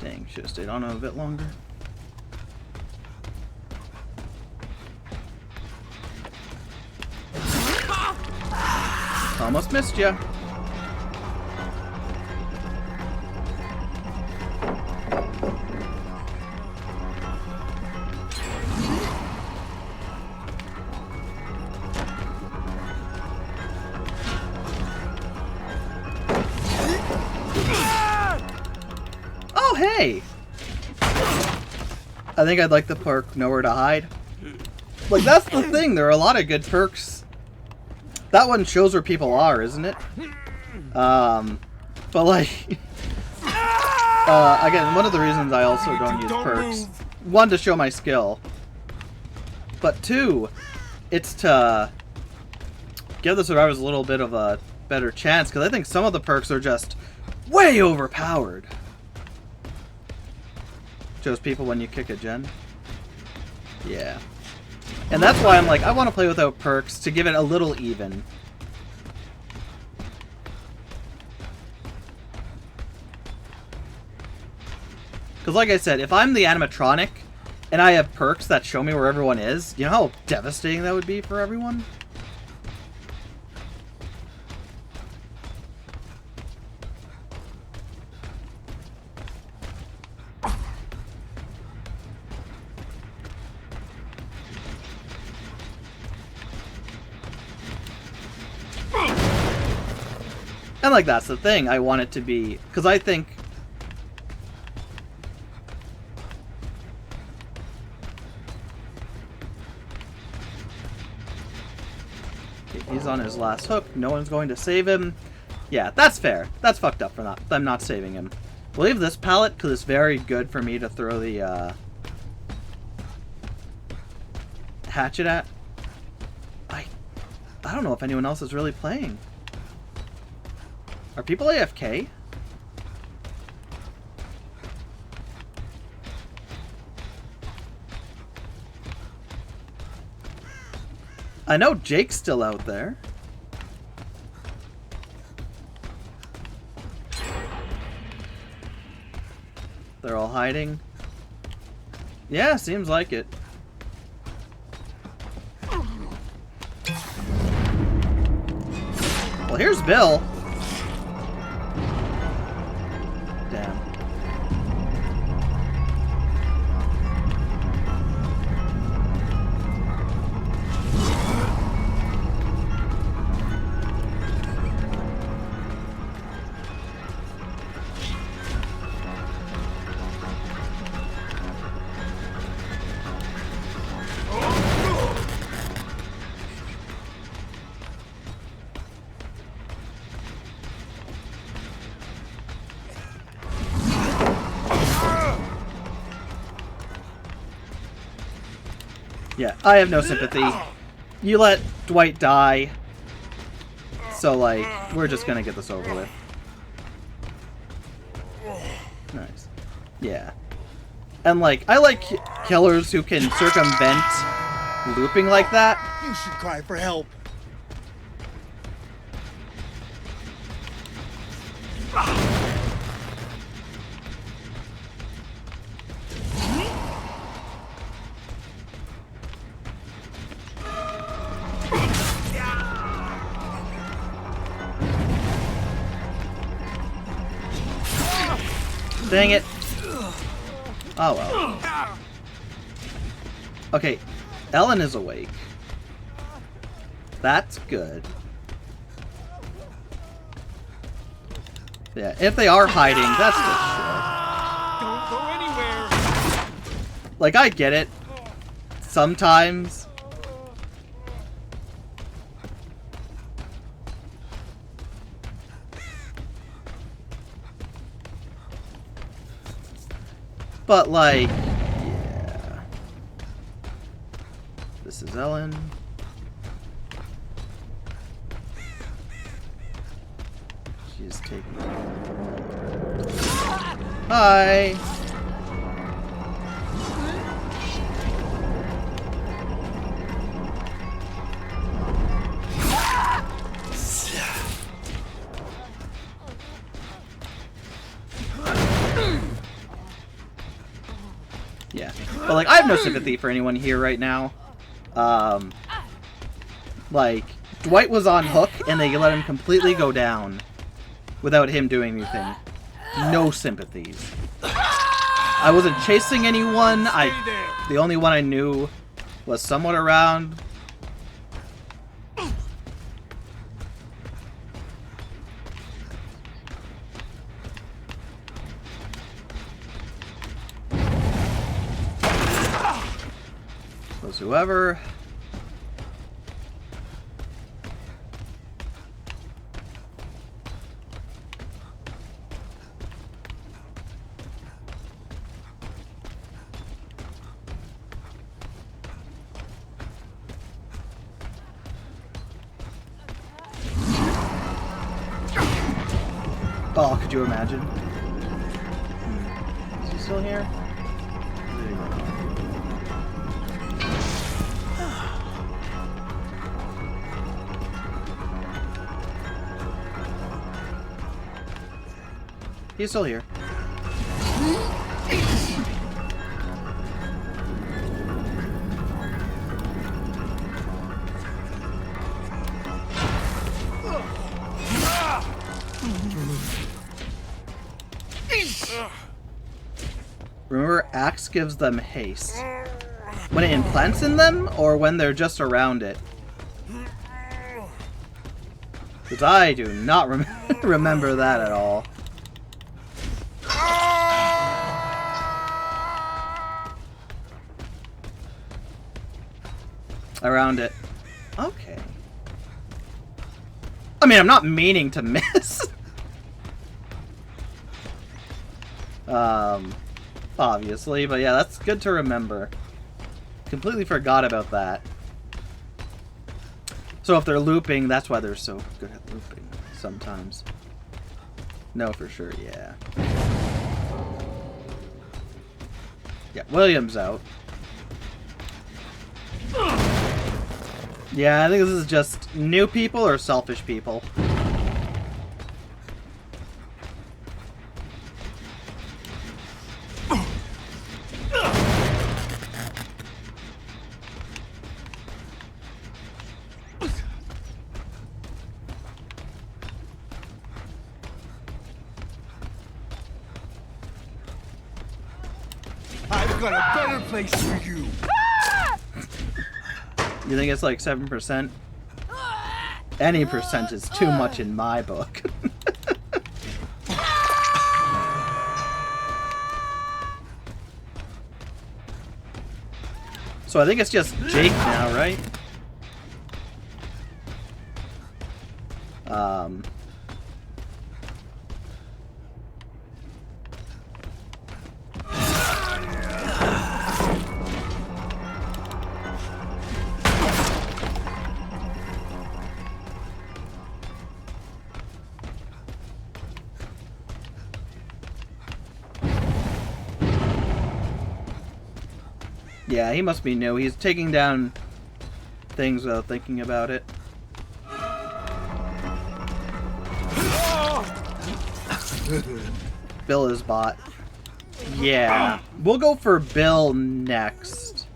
Dang, should have stayed on him a bit longer. Almost missed ya. Oh, hey! I think I'd like the perk Nowhere to Hide. Like, that's the thing. There are a lot of good perks. That one shows where people are, isn't it? But like... again, one of the reasons I also don't use perks. One, to show my skill. But two, it's to give the survivors a little bit of a better chance. Because I think some of the perks are just way overpowered. Shows people when you kick a gen. Yeah. And that's why I'm like, I want to play without perks to give it a little even. Because like I said, if I'm the animatronic and I have perks that show me where everyone is, you know how devastating that would be for everyone? And like that's the thing, I want it to be, because I think he's on his last hook, no one's going to save him. Yeah, that's fair. That's fucked up for not them not saving him. We'll leave this pallet because it's very good for me to throw the hatchet at. I don't know if anyone else is really playing. Are people AFK? I know Jake's still out there. They're all hiding. Yeah, seems like it. Well, here's Bill. Damn. Yeah, I have no sympathy. You let Dwight die. So, like, we're just gonna get this over with. Nice. Yeah. And, like, I like killers who can circumvent looping like that. You should cry for help. Dang it. Oh well. Okay, Ellen is awake. That's good. Yeah, if they are hiding, that's the shit. Don't go anywhere. Like, I get it. Sometimes. But, like, yeah. This is Ellen. She's taking... Hi! Yeah. But, like, I have no sympathy for anyone here right now. Like, Dwight was on hook, and they let him completely go down without him doing anything. No sympathies. I wasn't chasing anyone. The only one I knew was somewhat around. Was whoever. Oh, could you imagine? Is he still here? There you go. He's still here. Remember, Axe gives them haste. When it implants in them, or when they're just around it? Because I do not remember that at all. Around it. Okay. I mean, I'm not meaning to miss. Obviously, but yeah, that's good to remember. Completely forgot about that. So if they're looping, that's why they're so good at looping sometimes. No, for sure, yeah. Yeah, William's out. Yeah, I think this is just new people or selfish people. I've got a better place for you. You think it's like 7%? Any percent is too much in my book. So I think it's just Jake now, right? Yeah, he must be new. He's taking down things without thinking about it. Bill is bot. Yeah. We'll go for Bill next.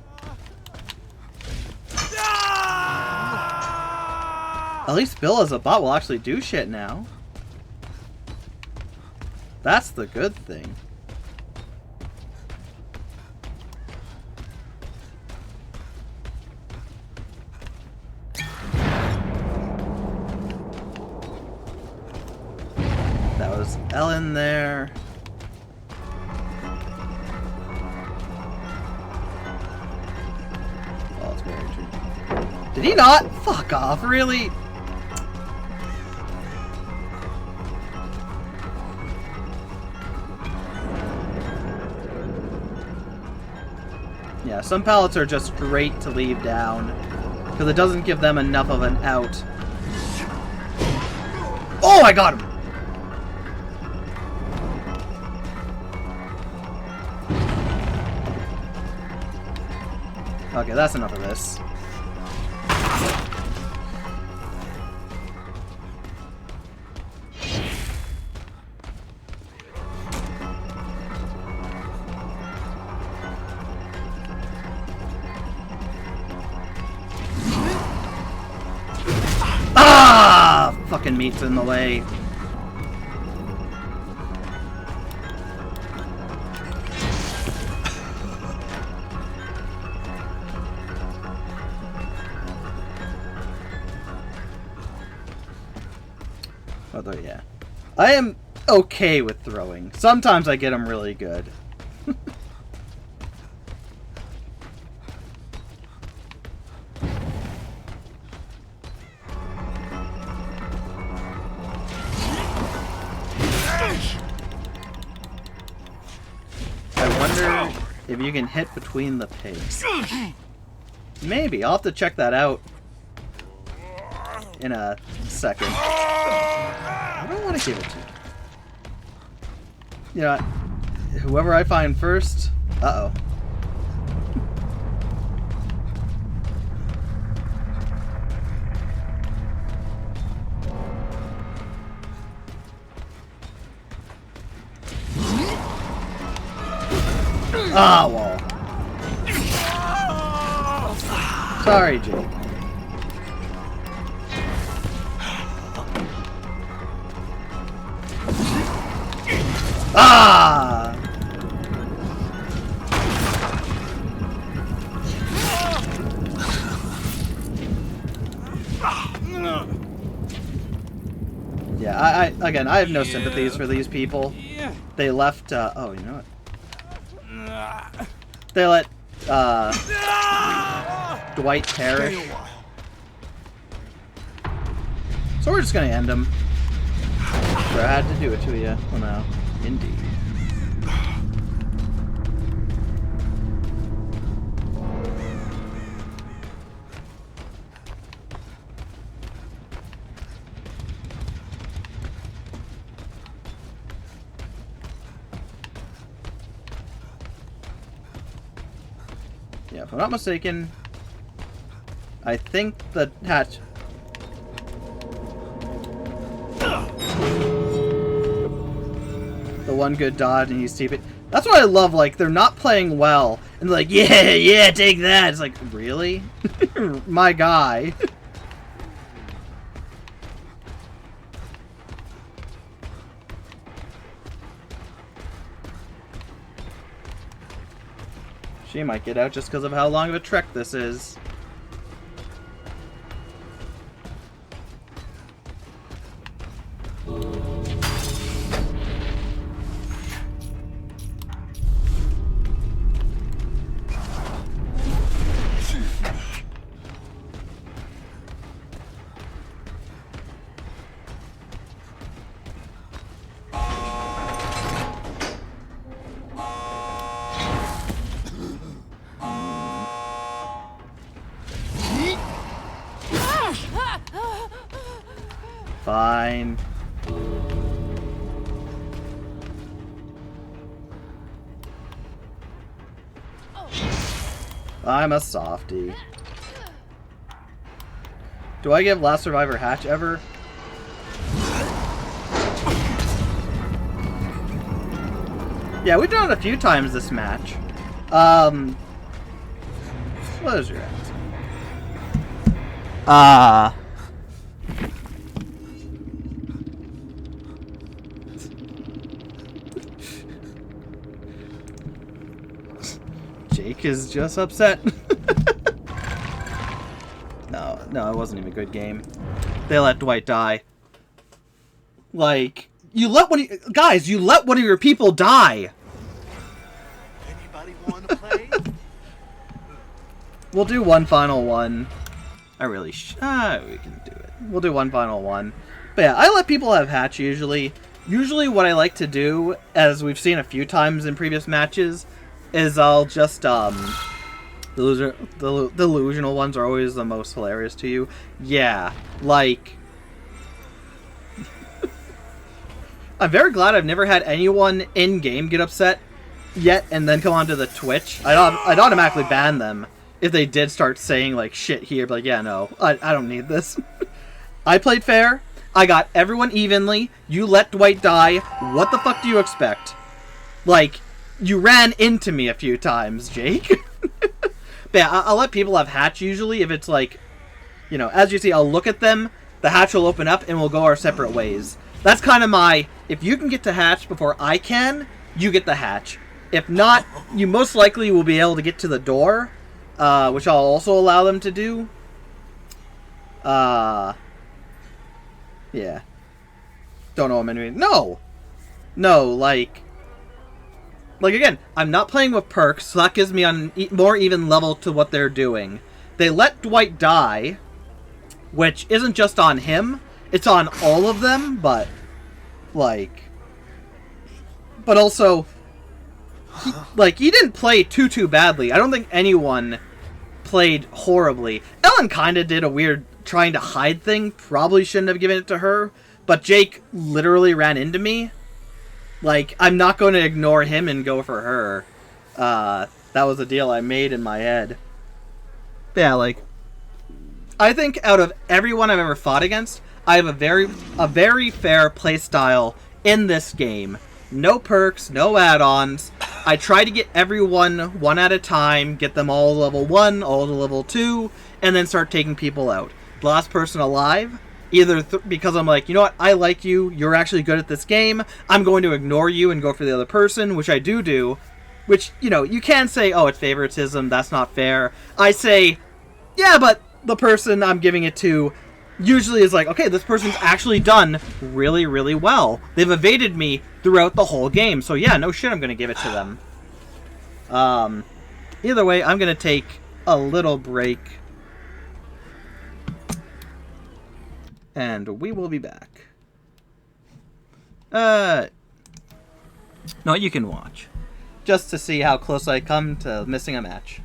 At least Bill as a bot will actually do shit now. That's the good thing. That was Ellen there. Oh, it's very true. Did he not? Fuck off, really? Yeah, some pallets are just great to leave down because it doesn't give them enough of an out. Oh, I got him! Okay, that's enough of this. Ah! Fucking meat's in the way. Although, yeah. I am okay with throwing. Sometimes I get them really good. I wonder if you can hit between the pegs. Maybe. I'll have to check that out in a second. I don't want to give it to you. You know, whoever I find first... Uh-oh. Ah, well. Sorry, Jake. Ah! Yeah, again, I have no sympathies for these people. They left, oh, you know what? They let, Dwight perish. So we're just gonna end him. Sure, I had to do it to you. Well, no. Indeed. Yeah, if I'm not mistaken, I think the hatch... The one good dodge and he's TP. That's what I love, like, they're not playing well. And they're like, yeah, take that. It's like, really? My guy. She might get out just because of how long of a trek this is. Fine. I'm a softie. Do I give Last Survivor hatch ever? Yeah, we've done it a few times this match. What is your answer? Jake is just upset. No, it wasn't even a good game. They let Dwight die. Like, you let one of your people die. Anybody want to play? We'll do one final one. We can do it. We'll do one final one. But yeah, I let people have hatch usually. Usually what I like to do, as we've seen a few times in previous matches, is I'll just, the delusional ones are always the most hilarious to you. Yeah, like... I'm very glad I've never had anyone in-game get upset yet and then come onto the Twitch. I'd automatically ban them if they did start saying, like, shit here. But, like, yeah, no, I don't need this. I played fair. I got everyone evenly. You let Dwight die. What the fuck do you expect? Like, you ran into me a few times, Jake. But yeah, I'll let people have hatch usually if it's like, you know, as you see, I'll look at them, the hatch will open up, and we'll go our separate ways. That's kind of my, if you can get to hatch before I can, you get the hatch. If not, you most likely will be able to get to the door, which I'll also allow them to do. Yeah. Don't know what I'm doing. No, like, again, I'm not playing with perks, so that gives me a more even level to what they're doing. They let Dwight die, which isn't just on him, it's on all of them, but, like... But also, he didn't play too badly. I don't think anyone played horribly. Ellen kinda did a weird trying to hide thing, probably shouldn't have given it to her, but Jake literally ran into me. Like, I'm not going to ignore him and go for her. That was a deal I made in my head. But yeah, like, I think out of everyone I've ever fought against, I have a very fair playstyle in this game. No perks, no add-ons. I try to get everyone one at a time, get them all to level 1, all to level 2, and then start taking people out. The last person alive, either because I'm like, you know what, I like you, you're actually good at this game, I'm going to ignore you and go for the other person, which I do, which, you know, you can say, oh, it's favoritism, that's not fair. I say, yeah, but the person I'm giving it to usually is like, okay, this person's actually done really, really well. They've evaded me throughout the whole game, so yeah, no shit, I'm going to give it to them. Either way, I'm going to take a little break. And we will be back. No, you can watch. Just to see how close I come to missing a match.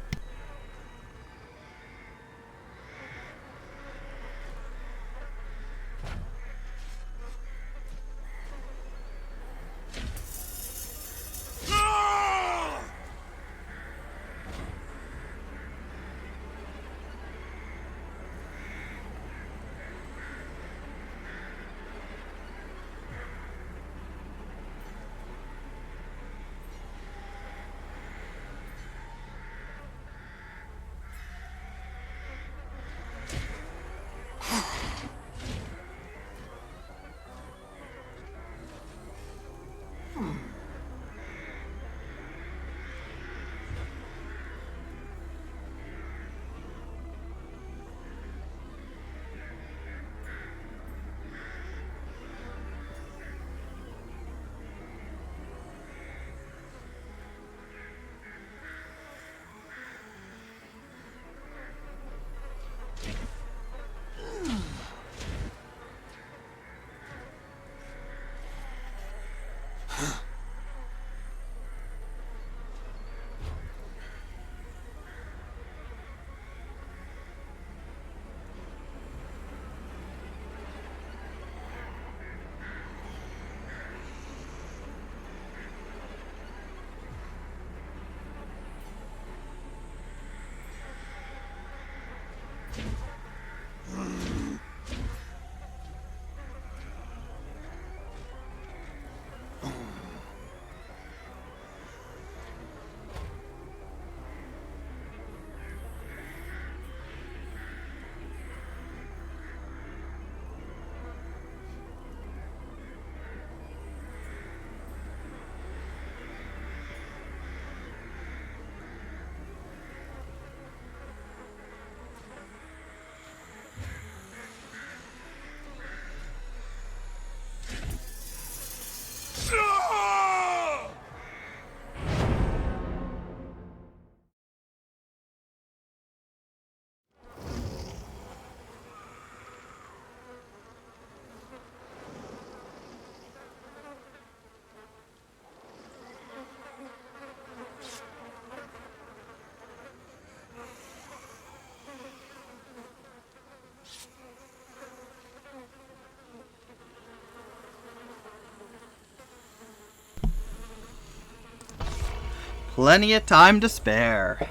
Plenty of time to spare.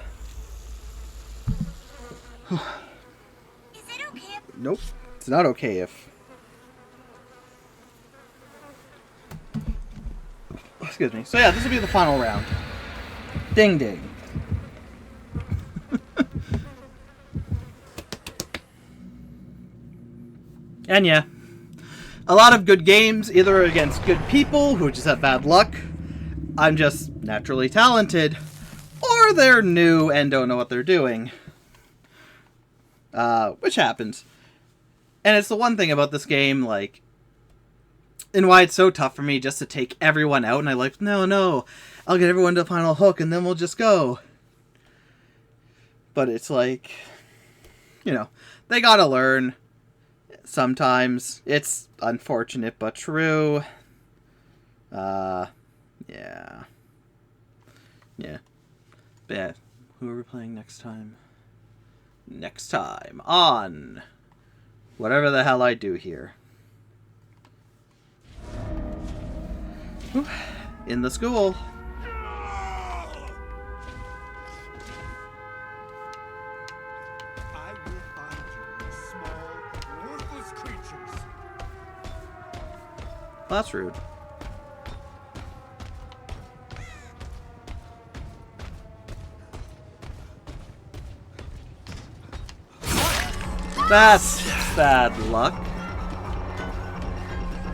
Is it okay if... Nope. It's not okay if... Excuse me. So yeah, this will be the final round. Ding ding. And yeah, a lot of good games, either against good people who just have bad luck, I'm just naturally talented, or they're new and don't know what they're doing. Which happens. And it's the one thing about this game, like, and why it's so tough for me just to take everyone out, and I like, no, I'll get everyone to the final hook, and then we'll just go. But it's like, you know, they gotta learn. Sometimes. It's unfortunate, but true. Yeah. Yeah. But yeah, who are we playing next time? Next time on whatever the hell I do here. Whew. In the school. I will find you, you small, worthless creatures. Well, that's rude. That's bad luck.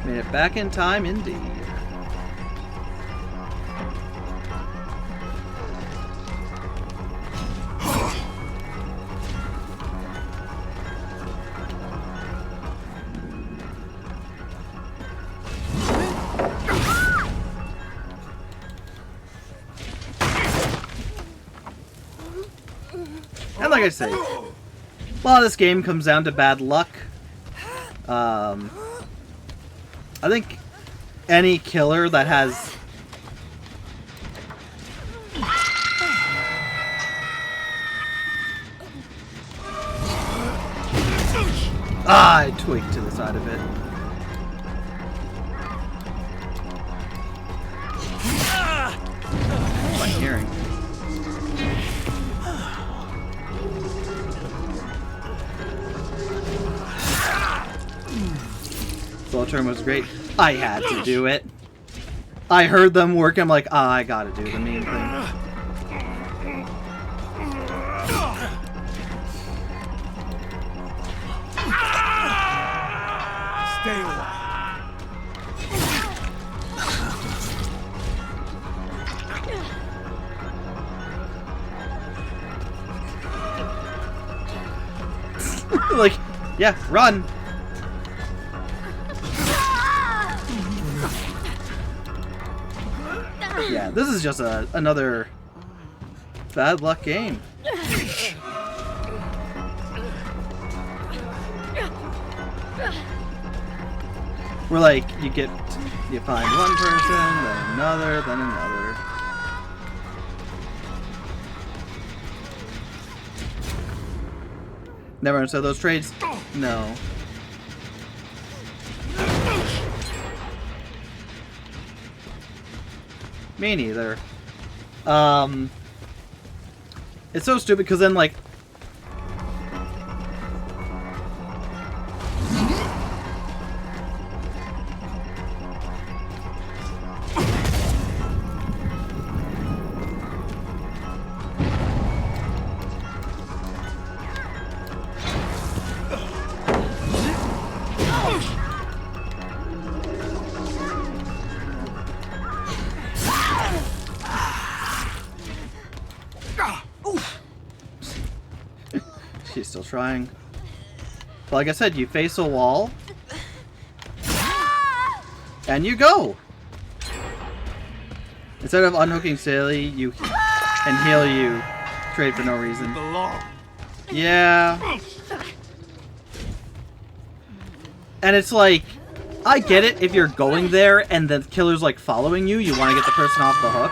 Made it back in time, indeed. And like I say, a lot of this game comes down to bad luck. I think any killer that has... I tweaked to the side of it. What am I hearing? Slow turn was great. I had to do it. I heard them work. I'm like, I gotta do the main thing. Stay away. Like, yeah, run. Yeah, this is just another bad luck game. Where like you find one person, then another, then another. Never understood those trades? No. Me neither. It's so stupid because then like she's still trying. But like I said, you face a wall and you go. Instead of unhooking Sally, you and heal you trade for no reason. Yeah. And it's like, I get it if you're going there and the killer's like following you, you want to get the person off the hook.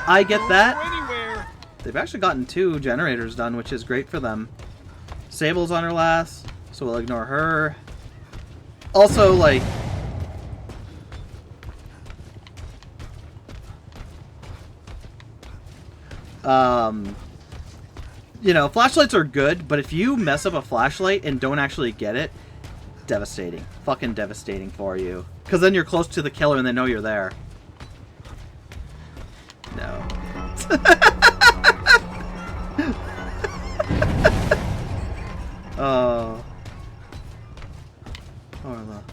I get that. They've actually gotten 2 generators done, which is great for them. Sable's on her last, so we'll ignore her. Also, like... You know, flashlights are good, but if you mess up a flashlight and don't actually get it, devastating. Fucking devastating for you. Because then you're close to the killer and they know you're there. No. Oh. Orla.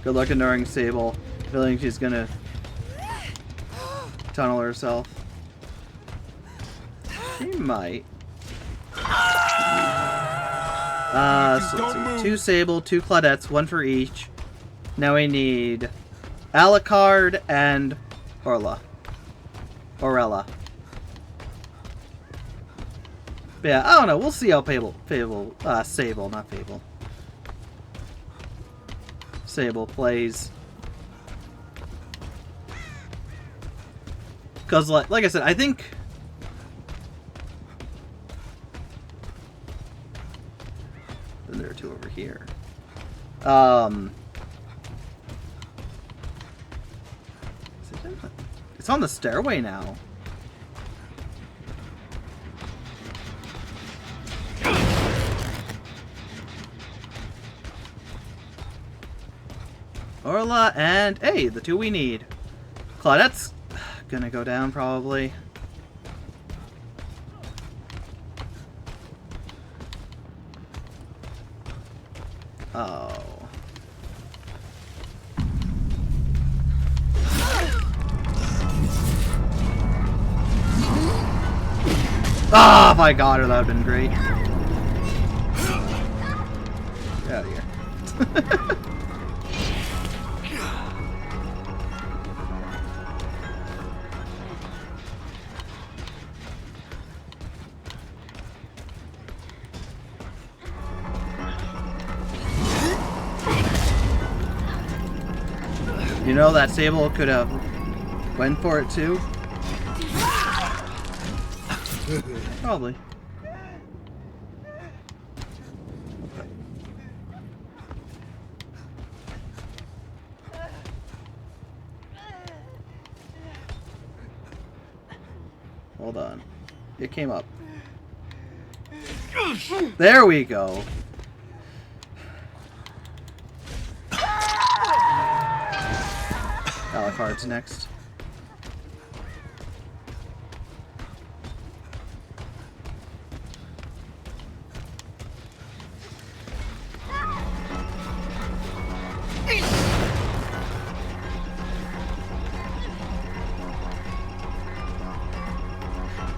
Good luck ignoring Sable. Feeling she's gonna tunnel herself. She might. So let's see. 2 Sable, 2 Claudettes, 1 for each. Now we need Alucard and Orla. Orella. But yeah, I don't know. We'll see how Sable, not Fable. Sable plays. Because, like I said, I think... Then there are 2 over here. It's on the stairway now. Orla and, hey, the 2 we need. Claudette's gonna go down probably. Oh. Ah, if I got her, that would have been great. Get out of here. You know that Sable could have went for it too? Probably. Hold on. It came up. There we go. Alucard's next.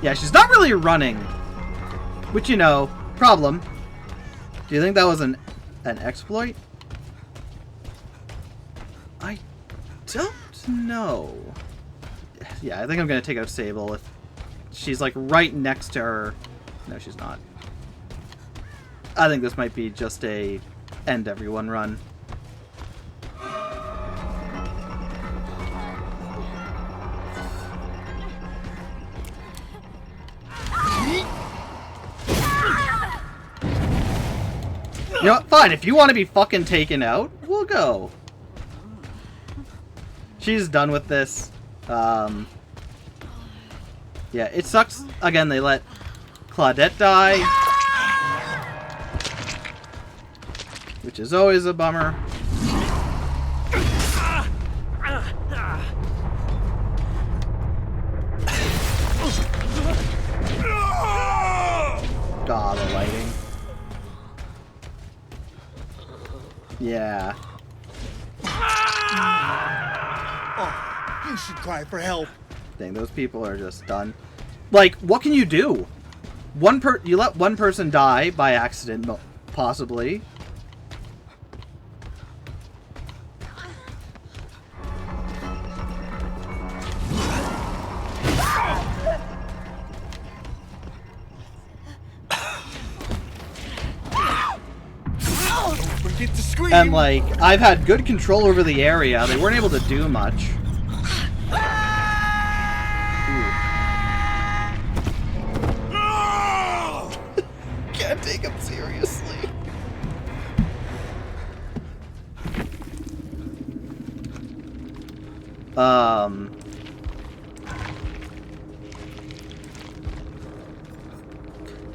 Yeah, she's not really running. Which, you know, problem. Do you think that was an exploit? I don't know. Yeah, I think I'm gonna take out Sable if she's like right next to her. No, she's not. I think this might be just a end everyone run. You know what? Fine, if you want to be fucking taken out, we'll go. She's done with this. Yeah, it sucks. Again, they let Claudette die. Which is always a bummer. God, the lighting. Yeah. Oh, you should cry for help. Dang, those people are just done. Like, what can you do? You let one person die by accident, possibly. And, like, I've had good control over the area. They weren't able to do much. Ooh. can't take him seriously.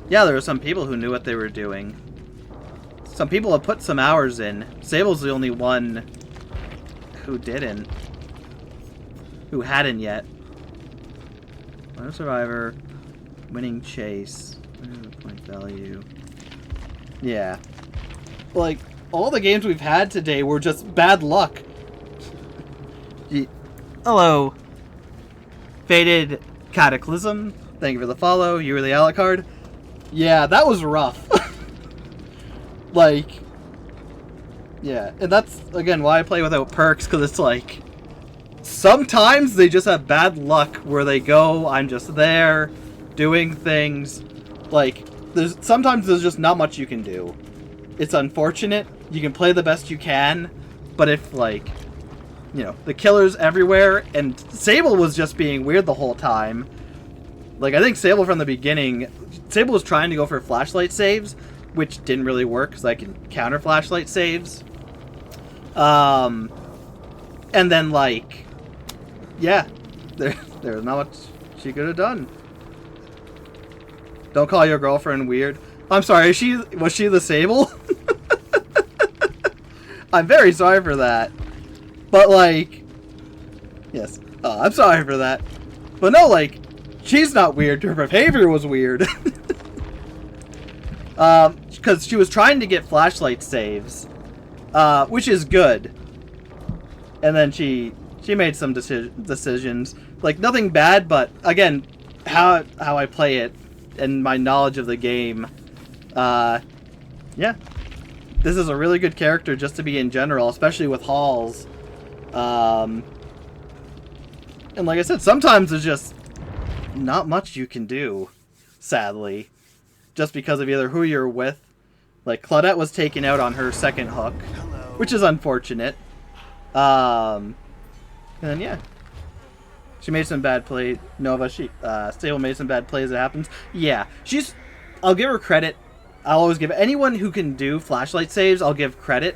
Yeah, there were some people who knew what they were doing. Some people have put some hours in. Sable's the only one who didn't. Who hadn't yet. Lone Survivor. Winning chase. Point value. Yeah. Like, all the games we've had today were just bad luck. Hello. Faded Cataclysm. Thank you for the follow. You were the Alucard. Yeah, that was rough. Like, yeah. And that's, again, why I play without perks, because it's like, sometimes they just have bad luck where they go, I'm just there, doing things. Like, sometimes there's just not much you can do. It's unfortunate. You can play the best you can, but if, like, you know, the killer's everywhere, and Sable was just being weird the whole time. Like, I think Sable from the beginning, Sable was trying to go for flashlight saves, which didn't really work, because I can counter flashlight saves. And then, like, yeah, there was not much she could have done. Don't call your girlfriend weird. I'm sorry, was she the Sable? I'm very sorry for that. But, like, yes, I'm sorry for that. But no, like, she's not weird. Her behavior was weird. Because she was trying to get flashlight saves, which is good. And then she made some decisions. Like, nothing bad, but, again, how I play it and my knowledge of the game, yeah. This is a really good character just to be in general, especially with hauls. And like I said, sometimes there's just not much you can do, sadly. Just because of either who you're with. Like, Claudette was taken out on her second hook, which is unfortunate. And then, yeah. She made some bad plays. Nova, Stable made some bad plays, it happens. Yeah, I'll give her credit. I'll always give anyone who can do flashlight saves, I'll give credit.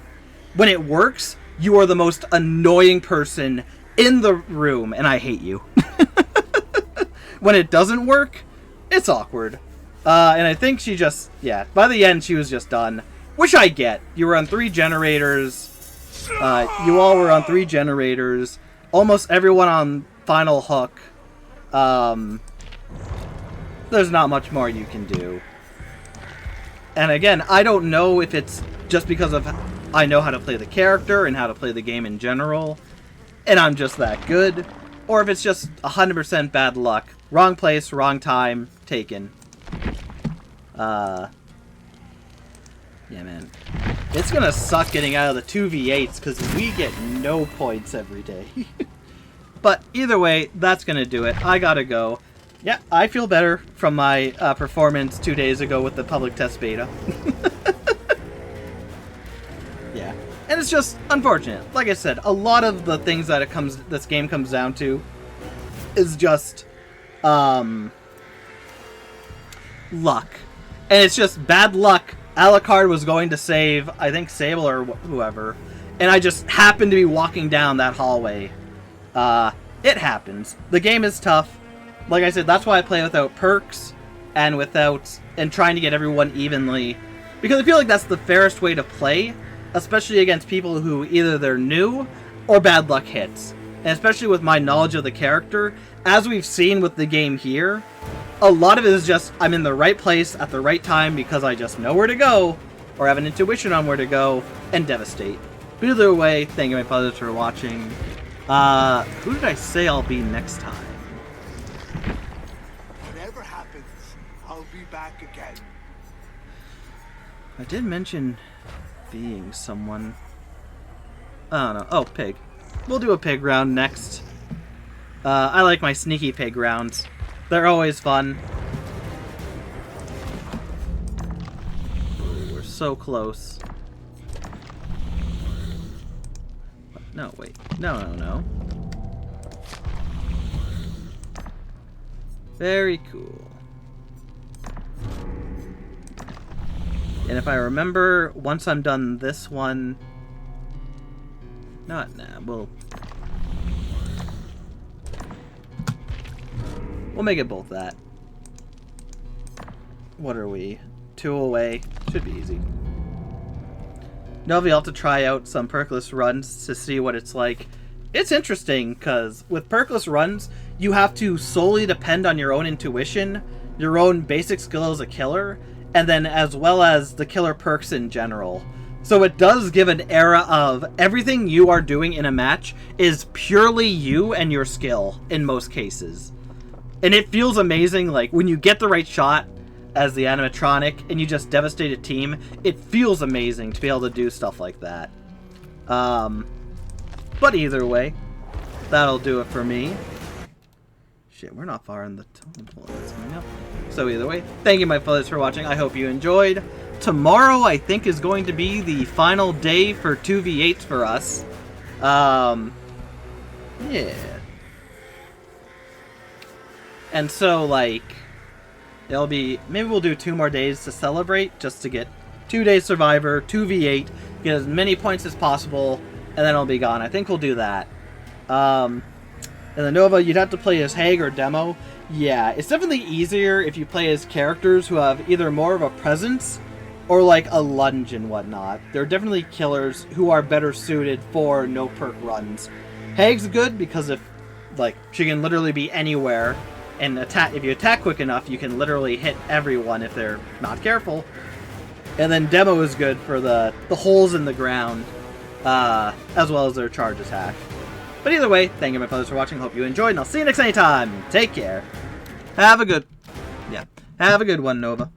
When it works, you are the most annoying person in the room, and I hate you. When it doesn't work, it's awkward. And I think she just, yeah, by the end she was just done. Which I get. You were on 3 generators. You all were on 3 generators. Almost everyone on final hook. There's not much more you can do. And again, I don't know if it's just because of I know how to play the character and how to play the game in general, and I'm just that good, or if it's just 100% bad luck. Wrong place, wrong time, taken. Yeah, man. It's gonna suck getting out of the 2v8s because we get no points every day. But either way, that's gonna do it. I gotta go. Yeah, I feel better from my performance 2 days ago with the public test beta. Yeah. And it's just unfortunate. Like I said, a lot of the things that this game comes down to is just luck. And it's just bad luck. Alucard was going to save, I think, Sable or whoever, and I just happened to be walking down that hallway. It happens. The game is tough. Like I said, that's why I play without perks and trying to get everyone evenly, because I feel like that's the fairest way to play, especially against people who either they're new or bad luck hits. And especially with my knowledge of the character, as we've seen with the game here, a lot of it is just I'm in the right place at the right time because I just know where to go, or have an intuition on where to go, and devastate. But either way, thank you my brothers for watching. Who did I say I'll be next time? Whatever happens, I'll be back again. I did mention being someone. I don't know. Oh, pig. We'll do a pig round next. I like my sneaky pig rounds. They're always fun. Ooh, we're so close. No, wait. No. Very cool. And if I remember, once I'm done this one... Nah, we'll make it both that. What are we? 2 away. Should be easy. Nova, you'll have to try out some perkless runs to see what it's like. It's interesting, because with perkless runs, you have to solely depend on your own intuition, your own basic skill as a killer, and then as well as the killer perks in general. So it does give an era of everything you are doing in a match is purely you and your skill in most cases. And it feels amazing, like, when you get the right shot as the animatronic and you just devastate a team, it feels amazing to be able to do stuff like that. But either way, that'll do it for me. Shit, we're not far in the totem pole that's coming up. So either way, thank you my fellas for watching. I hope you enjoyed. Tomorrow, I think, is going to be the final day for 2v8s for us. Yeah. And so, like, it'll be... Maybe we'll do 2 more days to celebrate, just to get 2 days Survivor, 2v8, get as many points as possible, and then it'll be gone. I think we'll do that. And then Nova, you'd have to play as Hague or Demo. Yeah, it's definitely easier if you play as characters who have either more of a presence or like a lunge and whatnot. There are definitely killers who are better suited for no perk runs. Hague's good because if, like, she can literally be anywhere, and attack. If you attack quick enough, you can literally hit everyone if they're not careful. And then Demo is good for the holes in the ground, as well as their charge attack. But either way, thank you my fellas for watching. Hope you enjoyed, and I'll see you next time. Take care. Have a good one, Nova.